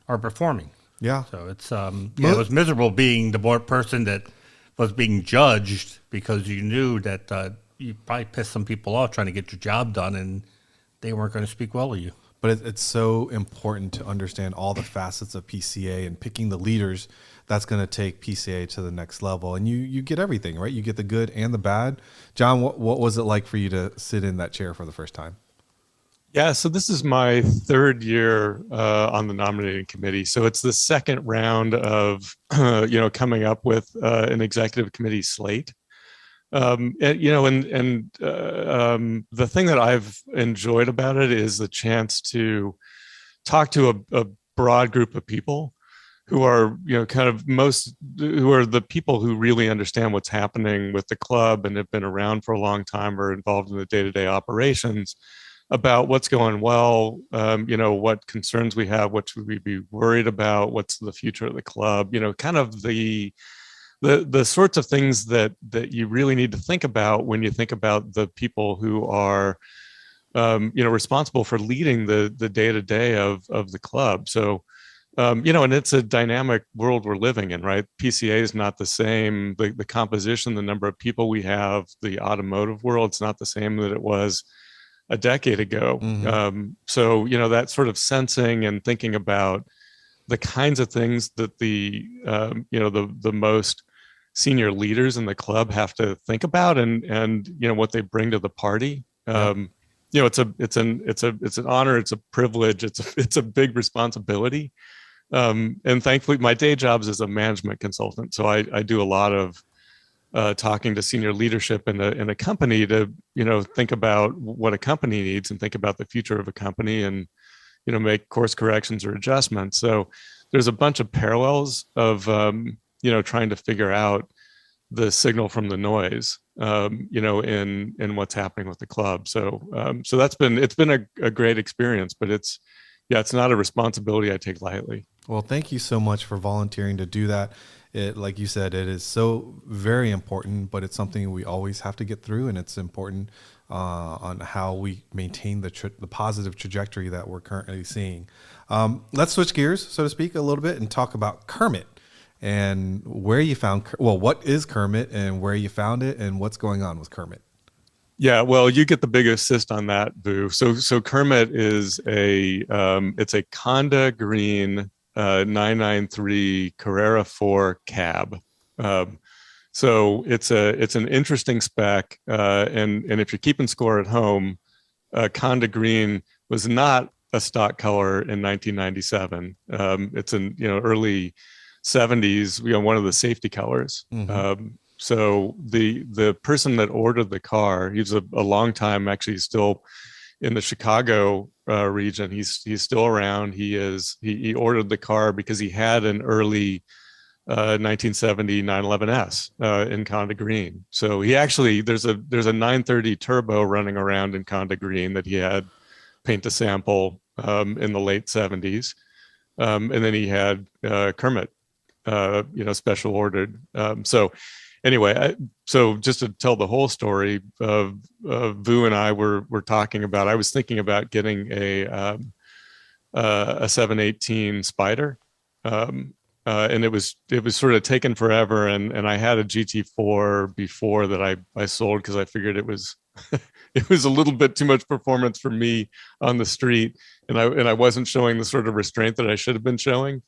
are performing. Yeah. So it's it was miserable being the board person that was being judged because you knew that you probably pissed some people off trying to get your job done and they weren't going to speak well of you. but it's so important to understand all the facets of PCA and picking the leaders that's going to take PCA to the next level. And you get everything, right? You get the good and the bad. John, what was it like for you to sit in that chair for the first time? Yeah, so this is my third year on the nominating committee. So it's the second round of, coming up with an executive committee slate. The thing that I've enjoyed about it is the chance to talk to a broad group of people who are, who are the people who really understand what's happening with the club and have been around for a long time or involved in the day-to-day operations, about what's going well, what concerns we have, what should we be worried about, what's the future of the club, kind of the sorts of things that you really need to think about when you think about the people who are, responsible for leading the day-to-day of the club. So, and it's a dynamic world we're living in, right? PCA is not the same. The composition, the number of people we have, the automotive world, it's not the same that it was a decade ago. Mm-hmm. So, that sort of sensing and thinking about the kinds of things that the most senior leaders in the club have to think about and what they bring to the party. It's an honor, it's a privilege, it's a big responsibility. And thankfully my day job is as a management consultant. So I do a lot of talking to senior leadership in a company to, think about what a company needs and think about the future of a company and, make course corrections or adjustments. So there's a bunch of parallels of, trying to figure out the signal from the noise, in what's happening with the club. So it's been a great experience, but it's not a responsibility I take lightly. Well, thank you so much for volunteering to do that. Like you said, it is so very important, but it's something we always have to get through, and it's important on how we maintain the positive trajectory that we're currently seeing. Let's switch gears, so to speak, a little bit and talk about Kermit and where you found, what is Kermit and where you found it and what's going on with Kermit. Yeah, well, you get the big assist on that, Boo. So Kermit is it's a Conda Green 993 Carrera 4 cab. So it's an interesting spec. And if you're keeping score at home, Conda Green was not a stock color in 1997. It's in early 70s. One of the safety colors. Mm-hmm. So the person that ordered the car, he's a long time, actually still in the Chicago region. He's still around. He ordered the car because he had an early 1970 911S in Conda Green. So he actually there's a 930 turbo running around in Conda Green that he had paint to sample in the late 70s, and then he had Kermit, special ordered. So anyway, so just to tell the whole story, Vu and I were talking about. I was thinking about getting a 718 Spider, and it was sort of taken forever. And I had a GT4 before that I sold because I figured it was it was a little bit too much performance for me on the street, and I wasn't showing the sort of restraint that I should have been showing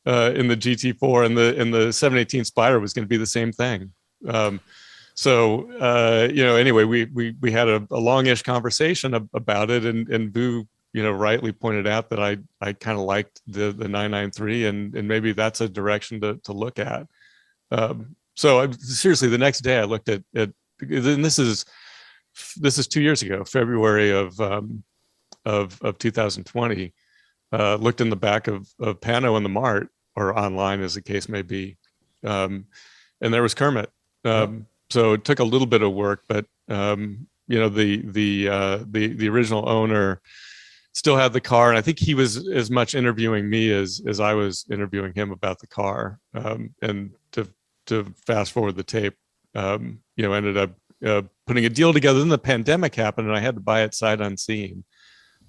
in the GT4, and the 718 Spider was going to be the same thing. Anyway, we had a longish conversation about it, and Vu, rightly pointed out that I kind of liked the 993, and maybe that's a direction to look at. Seriously, the next day I looked at and this is 2 years ago, February of 2020. Looked in the back of Pano in the Mart, or online as the case may be, and there was Kermit. So it took a little bit of work, but the original owner still had the car, and I think he was as much interviewing me as I was interviewing him about the car. And to fast forward the tape, ended up putting a deal together. Then the pandemic happened, and I had to buy it sight unseen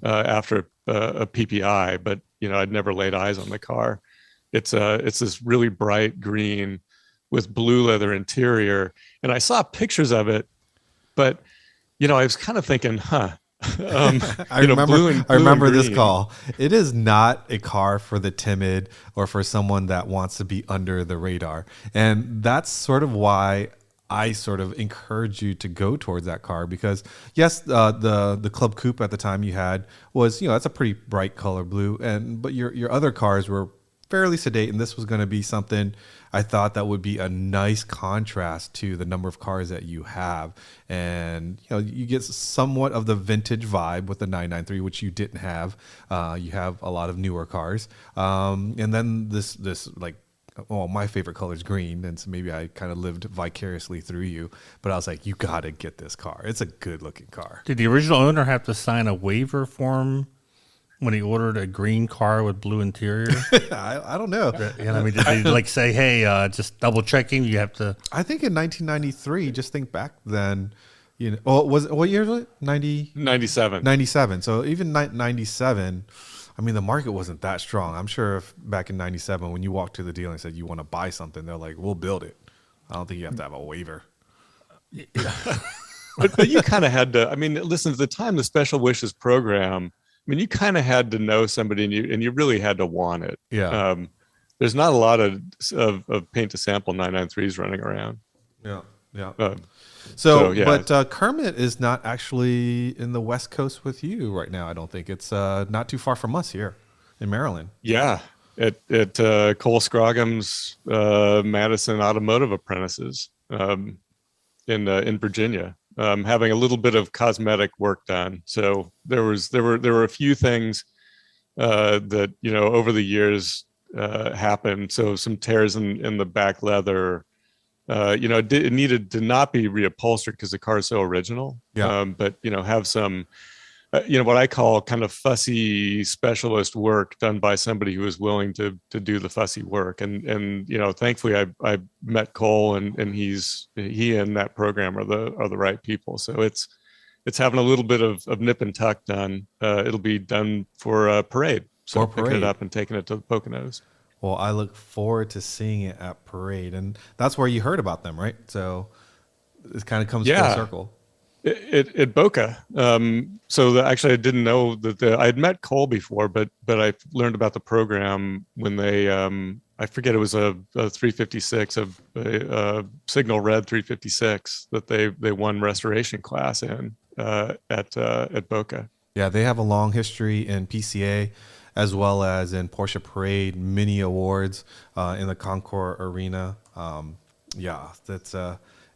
after a PPI. But I'd never laid eyes on the car. It's this really bright green with blue leather interior, and I saw pictures of it, but I was kind of thinking, I remember this green. call. It is not a car for the timid or for someone that wants to be under the radar. And that's sort of why I sort of encourage you to go towards that car, because yes, the Club Coupe at the time you had was, that's a pretty bright color blue, but your other cars were fairly sedate, and this was going to be something I thought that would be a nice contrast to the number of cars that you have. And you get somewhat of the vintage vibe with the 993, which you didn't have. You have a lot of newer cars, and then this like, my favorite color is green, and so maybe I kind of lived vicariously through you. But I was like, you got to get this car. It's a good looking car. Did the original owner have to sign a waiver form when he ordered a green car with blue interior? I don't know. Did they say, hey, just double checking? You have to. I think in 1993, just think back then, what year was it? 97. 97. So even 97, I mean, the market wasn't that strong. I'm sure if back in 97, when you walked to the dealer and said you want to buy something, they're like, we'll build it. I don't think you have to have a waiver. But you kind of had to, listen, at the time, the Special Wishes program, you kind of had to know somebody, and you really had to want it. Yeah. There's not a lot of paint to sample 993s running around. Yeah. Yeah. Yeah. But Kermit is not actually in the West Coast with you right now. I don't think it's not too far from us here in Maryland. Yeah. At Cole Scrogham's Madison Automotive Apprentices in Virginia. Having a little bit of cosmetic work done. So there were a few things that over the years happened. So some tears in the back leather. It needed to not be reupholstered because the car is so original. Yeah. But have some what I call kind of fussy specialist work done by somebody who is willing to do the fussy work. And thankfully I met Cole, and he and that program are the right people. So it's having a little bit of nip and tuck done. It'll be done for Parade. So picking it up and taking it to the Poconos. Well, I look forward to seeing it at Parade, and that's where you heard about them, right? So it kind of comes full circle. At Boca. Actually, I didn't know that I had met Cole before, but I learned about the program when they, I forget, it was a 356, a Signal Red 356 that they won restoration class in at Boca. Yeah, they have a long history in PCA as well as in Porsche Parade, many awards in the Concours Arena. That's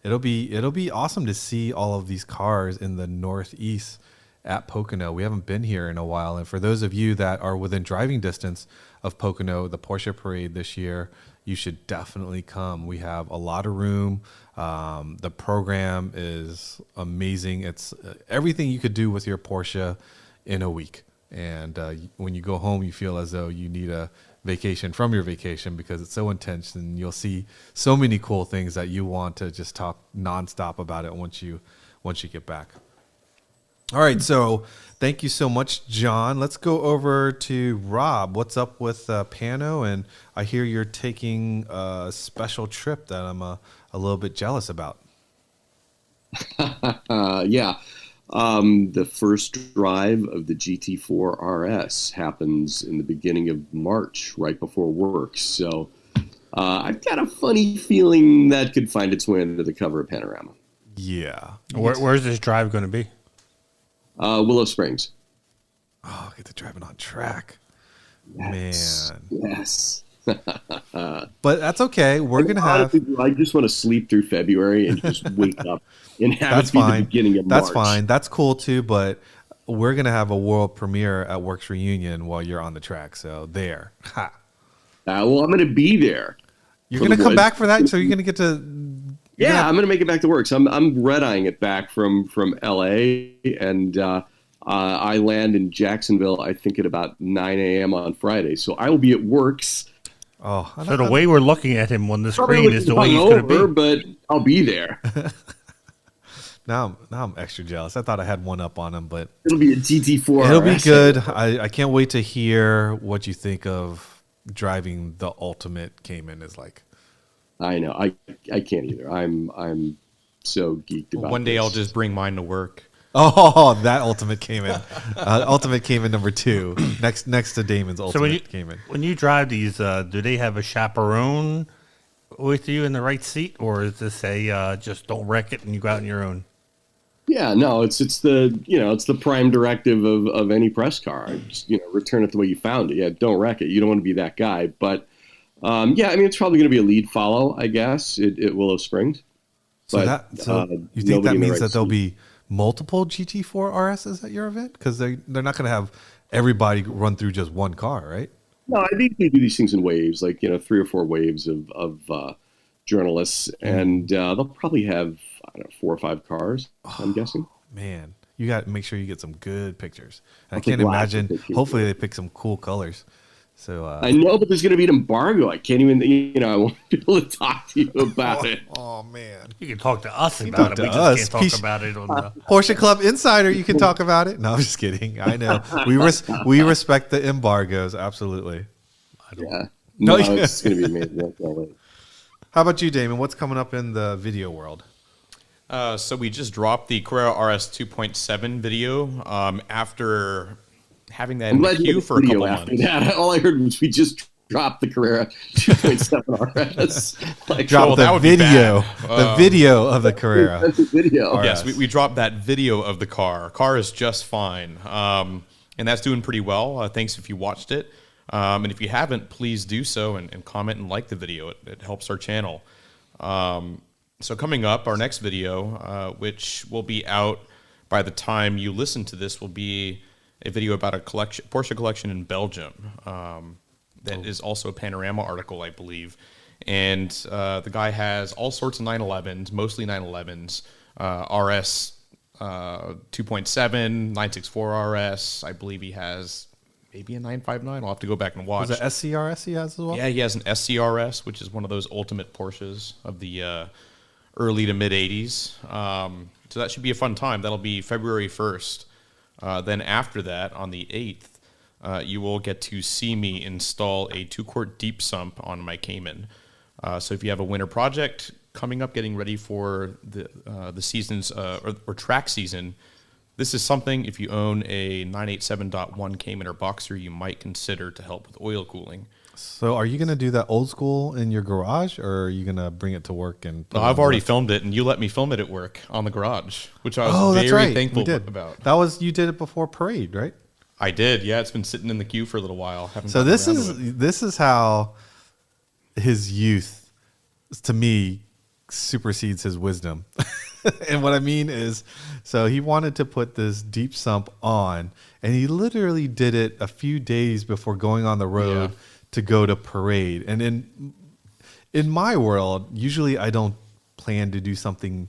it'll be awesome to see all of these cars in the Northeast at Pocono. We haven't been here in a while, and for those of you that are within driving distance of Pocono, the Porsche Parade this year, you should definitely come. We have a lot of room. The program is amazing. It's everything you could do with your Porsche in a week. And when you go home, you feel as though you need a vacation from your vacation because it's so intense, and you'll see so many cool things that you want to just talk nonstop about it once you get back. All right, so thank you so much, John. Let's go over to Rob. What's up with Pano? And I hear you're taking a special trip that I'm a little bit jealous about. Yeah. The first drive of the GT4 RS happens in the beginning of March, right before work. So I've got a funny feeling that could find its way into the cover of Panorama. Yeah. Where's this drive going to be? Willow Springs. Oh, I get to drive it on track. Yes. Man. Yes. But that's okay. We're going to have... I just want to sleep through February and just wake up and have that's it be fine. the beginning of March. That's fine. That's cool too, but we're going to have a world premiere at Works Reunion while you're on the track. So there. Ha. Well, I'm going to be there. You're going to come back for that? So you're going to get to... I'm going to make it back to work. So I'm red-eyeing it back from L.A., and I land in Jacksonville, I think, at about 9 a.m. on Friday. So I will be at Works. Oh, so the way we're looking at him on the screen is the way he's going to be. But I'll be there. Now I'm extra jealous. I thought I had one up on him, but it'll be a GT4. It'll be good. I can't wait to hear what you think of driving the ultimate Cayman is like. I know. I can't either. I'm so geeked about One day this. I'll just bring mine to work. Oh, that Ultimate Cayman. Ultimate Cayman number 2, next to Damon's Ultimate Cayman. When you drive these, do they have a chaperone with you in the right seat, or is this a just don't wreck it and you go out on your own? Yeah, no, it's the prime directive of any press car. Just, return it the way you found it. Yeah, don't wreck it. You don't want to be that guy. But yeah, I mean, it's probably going to be a lead follow, I guess. It Willow Springs. So But, you think that means that there'll seat. be multiple GT4 RSs at your event? Because they're not going to have everybody run through just one car, right? No, I think they do these things in waves, like 3 or 4 waves of journalists, and they'll probably have 4 or 5 cars. I'm guessing. Man, you got to make sure you get some good pictures. And I I'll take can't lots of imagine. pictures. Hopefully, they pick some cool colors. So I know, but there's going to be an embargo. I can't even, I won't be able to talk to you about it. oh man, You can talk to us about it. to We us. just can't talk about it on the. Porsche Club Insider, you can talk about it. No, I'm just kidding. I know we respect the embargoes. Absolutely. Yeah. No, No, it's going to be amazing. I can't wait. How about you, Damon? What's coming up in the video world? So we just dropped the Carrera RS 2.7 video after having that I'm in the glad you queue had for a video couple after months. that. All I heard was we just dropped the Carrera 2.7 RS. Like, Drop well, the that would be video, bad. the video of the Carrera. that's the video. RS. Yes, we dropped that video of the car. Car is just fine, and that's doing pretty well. Thanks if you watched it, and if you haven't, please do so and comment and like the video. It helps our channel. So coming up, our next video, which will be out by the time you listen to this, will be a video about a Porsche collection in Belgium. That is also a Panorama article, I believe. And the guy has all sorts of 911s, mostly 911s, RS 2.7, 964 RS. I believe he has maybe a 959. I'll have to go back and watch. Was it SCRS he has as well? Yeah, he has an SCRS, which is one of those ultimate Porsches of the early to mid 80s. So that should be a fun time. That'll be February 1st. Then after that, on the 8th, you will get to see me install a 2-quart deep sump on my Cayman. So if you have a winter project coming up, getting ready for the seasons or track season, this is something, if you own a 987.1 Cayman or Boxster, you might consider to help with oil cooling. So are you going to do that old school in your garage, or are you going to bring it to work? And No, I've already filmed it, and you let me film it at work on the garage, which I was that's very right. thankful We did. about. You did it before Parade, right? I did, yeah. It's been sitting in the queue for a little while. Haven't So gotten around to it. this is how his youth, to me, supersedes his wisdom. And what I mean is, so he wanted to put this deep sump on, and he literally did it a few days before going on the road to go to Parade. And in my world, usually I don't plan to do something.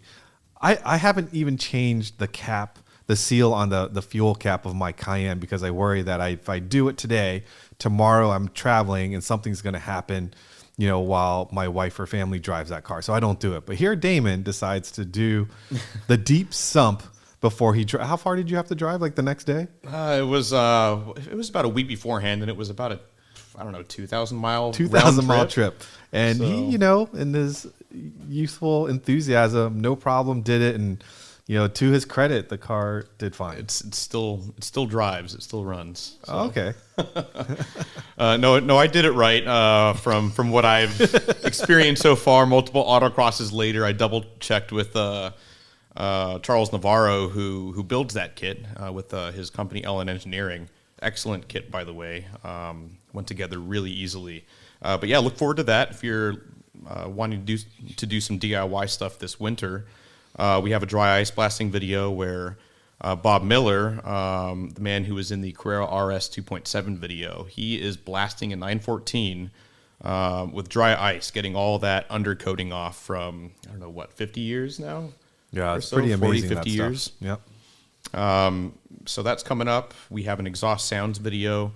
I haven't even changed the cap, the seal on the fuel cap of my Cayenne, because I worry that if I do it today, tomorrow I'm traveling and something's going to happen, while my wife or family drives that car. So I don't do it. But here Damon decides to do the deep sump before he how far did you have to drive, like the next day? It was about a week beforehand, and it was about a 2,000 mile 2,000 mile trip. And So- he, in his youthful enthusiasm, no problem, did it. And, to his credit, the car did fine. it still drives, it still runs. So. Oh, okay. No, I did it right. From what I've experienced so far, multiple autocrosses later, I double checked with Charles Navarro, who builds that kit with his company Ellen Engineering. Excellent kit, by the way. Went together really easily. But yeah, look forward to that. If you're wanting to do some DIY stuff this winter, we have a dry ice blasting video where Bob Miller, the man who was in the Carrera RS 2.7 video, he is blasting a 914 with dry ice, getting all that undercoating off from, 50 years now? Yeah, Or it's so, pretty 40, amazing. 50 that years. Stuff. Yep. So that's coming up. We have an exhaust sounds video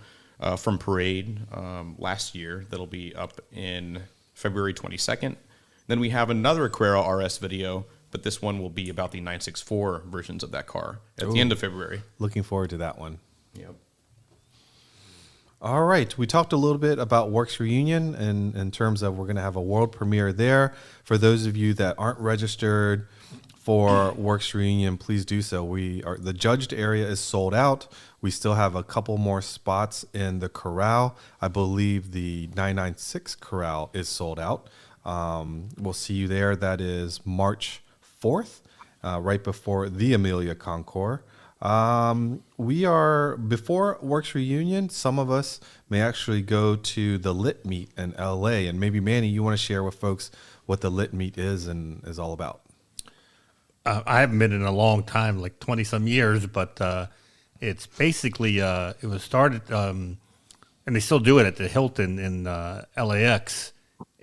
from Parade last year that'll be up in February 22nd. Then we have another Carrera RS video, but this one will be about the 964 versions of that car at the end of February. Looking forward to that one. Yep. All right. We talked a little bit about Works Reunion in terms of we're going to have a world premiere there. For those of you that aren't registered for Works Reunion, please do so. The judged area is sold out. We still have a couple more spots in the corral. I believe the 996 corral is sold out. We'll see you there. That is March 4th, right before the Amelia Concours. Before Works Reunion, some of us may actually go to the Lit Meet in LA, and maybe Manny, you want to share with folks what the Lit Meet is and is all about. I haven't been in a long time, like 20 some years, but it's basically, it was started, and they still do it at the Hilton in LAX.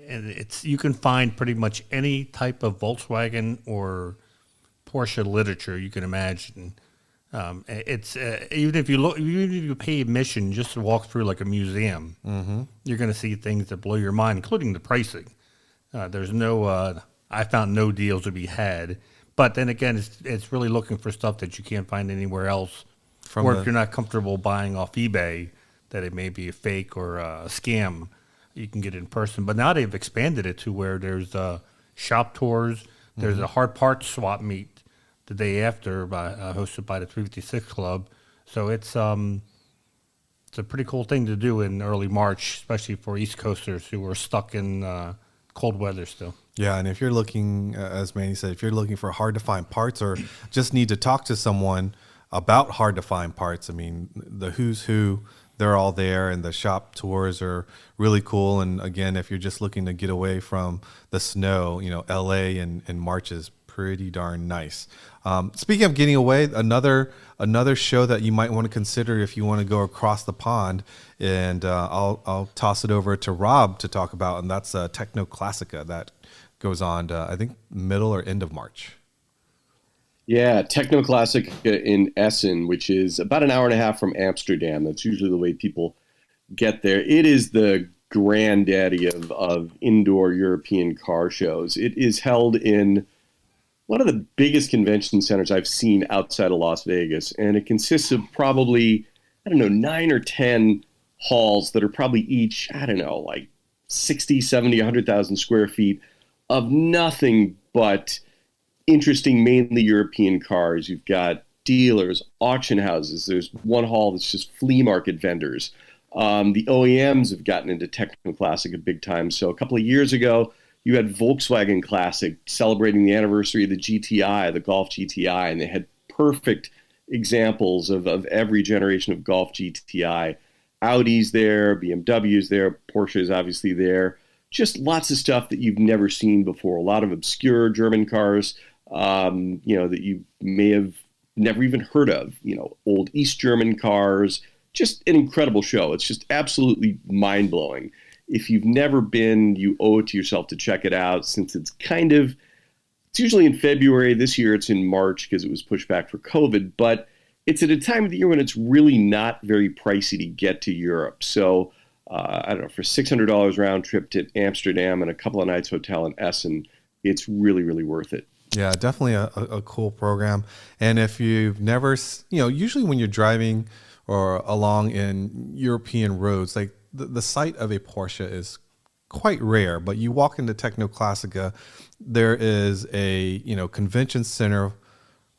And you can find pretty much any type of Volkswagen or Porsche literature you can imagine. Even if you pay admission just to walk through like a museum, you're going to see things that blow your mind, including the pricing. I found no deals to be had. But then again, it's really looking for stuff that you can't find anywhere else. If you're not comfortable buying off eBay, that it may be a fake or a scam, you can get it in person. But now they've expanded it to where there's shop tours. There's a hard parts swap meet the day after, hosted by the 356 Club. So it's a pretty cool thing to do in early March, especially for East Coasters who are stuck in cold weather still. Yeah, and if you're looking, as Manny said, if you're looking for hard-to-find parts or just need to talk to someone about hard-to-find parts, I mean, the who's who, they're all there, and the shop tours are really cool. And again, if you're just looking to get away from the snow, LA in March is pretty darn nice. Speaking of getting away, another show that you might want to consider if you want to go across the pond, and I'll toss it over to Rob to talk about, and that's Techno Classica that goes on to, I think, middle or end of March. Yeah, Techno Classica in Essen, which is about an hour and a half from Amsterdam. That's usually the way people get there. It is the granddaddy of indoor European car shows. It is held in one of the biggest convention centers I've seen outside of Las Vegas, and it consists of probably, 9 or 10 halls that are probably each, like 60, 70, 100,000 square feet of nothing but interesting, mainly European cars. You've got dealers, auction houses. There's one hall that's just flea market vendors. The OEMs have gotten into Techno Classica big time. So a couple of years ago, you had Volkswagen Classic celebrating the anniversary of the GTI, the Golf GTI, and they had perfect examples of every generation of Golf GTI. Audi's there, BMW's there, Porsche's obviously there. Just lots of stuff that you've never seen before. A lot of obscure German cars, that you may have never even heard of. Old East German cars. Just an incredible show. It's just absolutely mind-blowing. If you've never been, you owe it to yourself to check it out, since it's usually in February. This year it's in March because it was pushed back for COVID, but it's at a time of the year when it's really not very pricey to get to Europe. So for $600 round trip to Amsterdam and a couple of nights hotel in Essen, it's really, really worth it. Yeah, definitely a cool program. And if you've never, usually when you're driving or along in European roads, like the sight of a Porsche is quite rare, but you walk into Techno Classica, there is a, convention center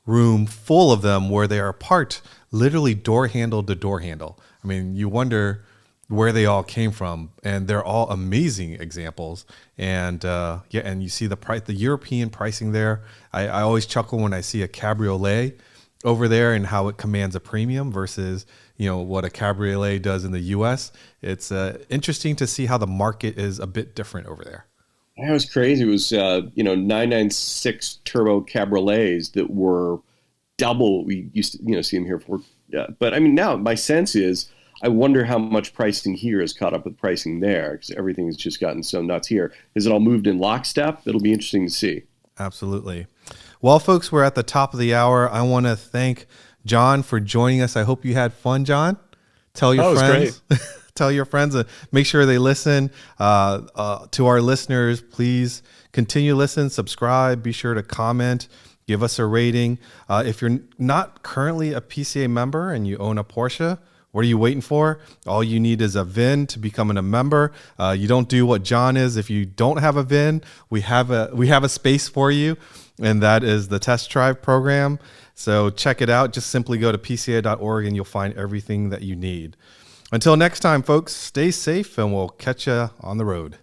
room full of them where they are parked literally door handle to door handle. I mean, you wonder where they all came from, and they're all amazing examples. And and you see the European pricing there. I always chuckle when I see a Cabriolet over there and how it commands a premium versus what a Cabriolet does in the U.S. It's interesting to see how the market is a bit different over there. That was crazy. It was 996 turbo Cabriolets that were double what we used to see them here for. But I mean, now my sense is, I wonder how much pricing here has caught up with pricing there, because everything has just gotten so nuts here. Is it all moved in lockstep? It'll be interesting to see. Absolutely. Well, folks, we're at the top of the hour. I want to thank John for joining us. I hope you had fun, John. Tell your friends. Tell your friends. Make sure they listen. To our listeners, please continue to listen, subscribe. Be sure to comment. Give us a rating. If you're not currently a PCA member and you own a Porsche, what are you waiting for? All you need is a VIN to becoming a member. You don't do what John is. If you don't have a VIN, we have a space for you. and that is the test drive program. So check it out. Just simply go to pca.org and you'll find everything that you need. Until next time, folks, stay safe and we'll catch you on the road.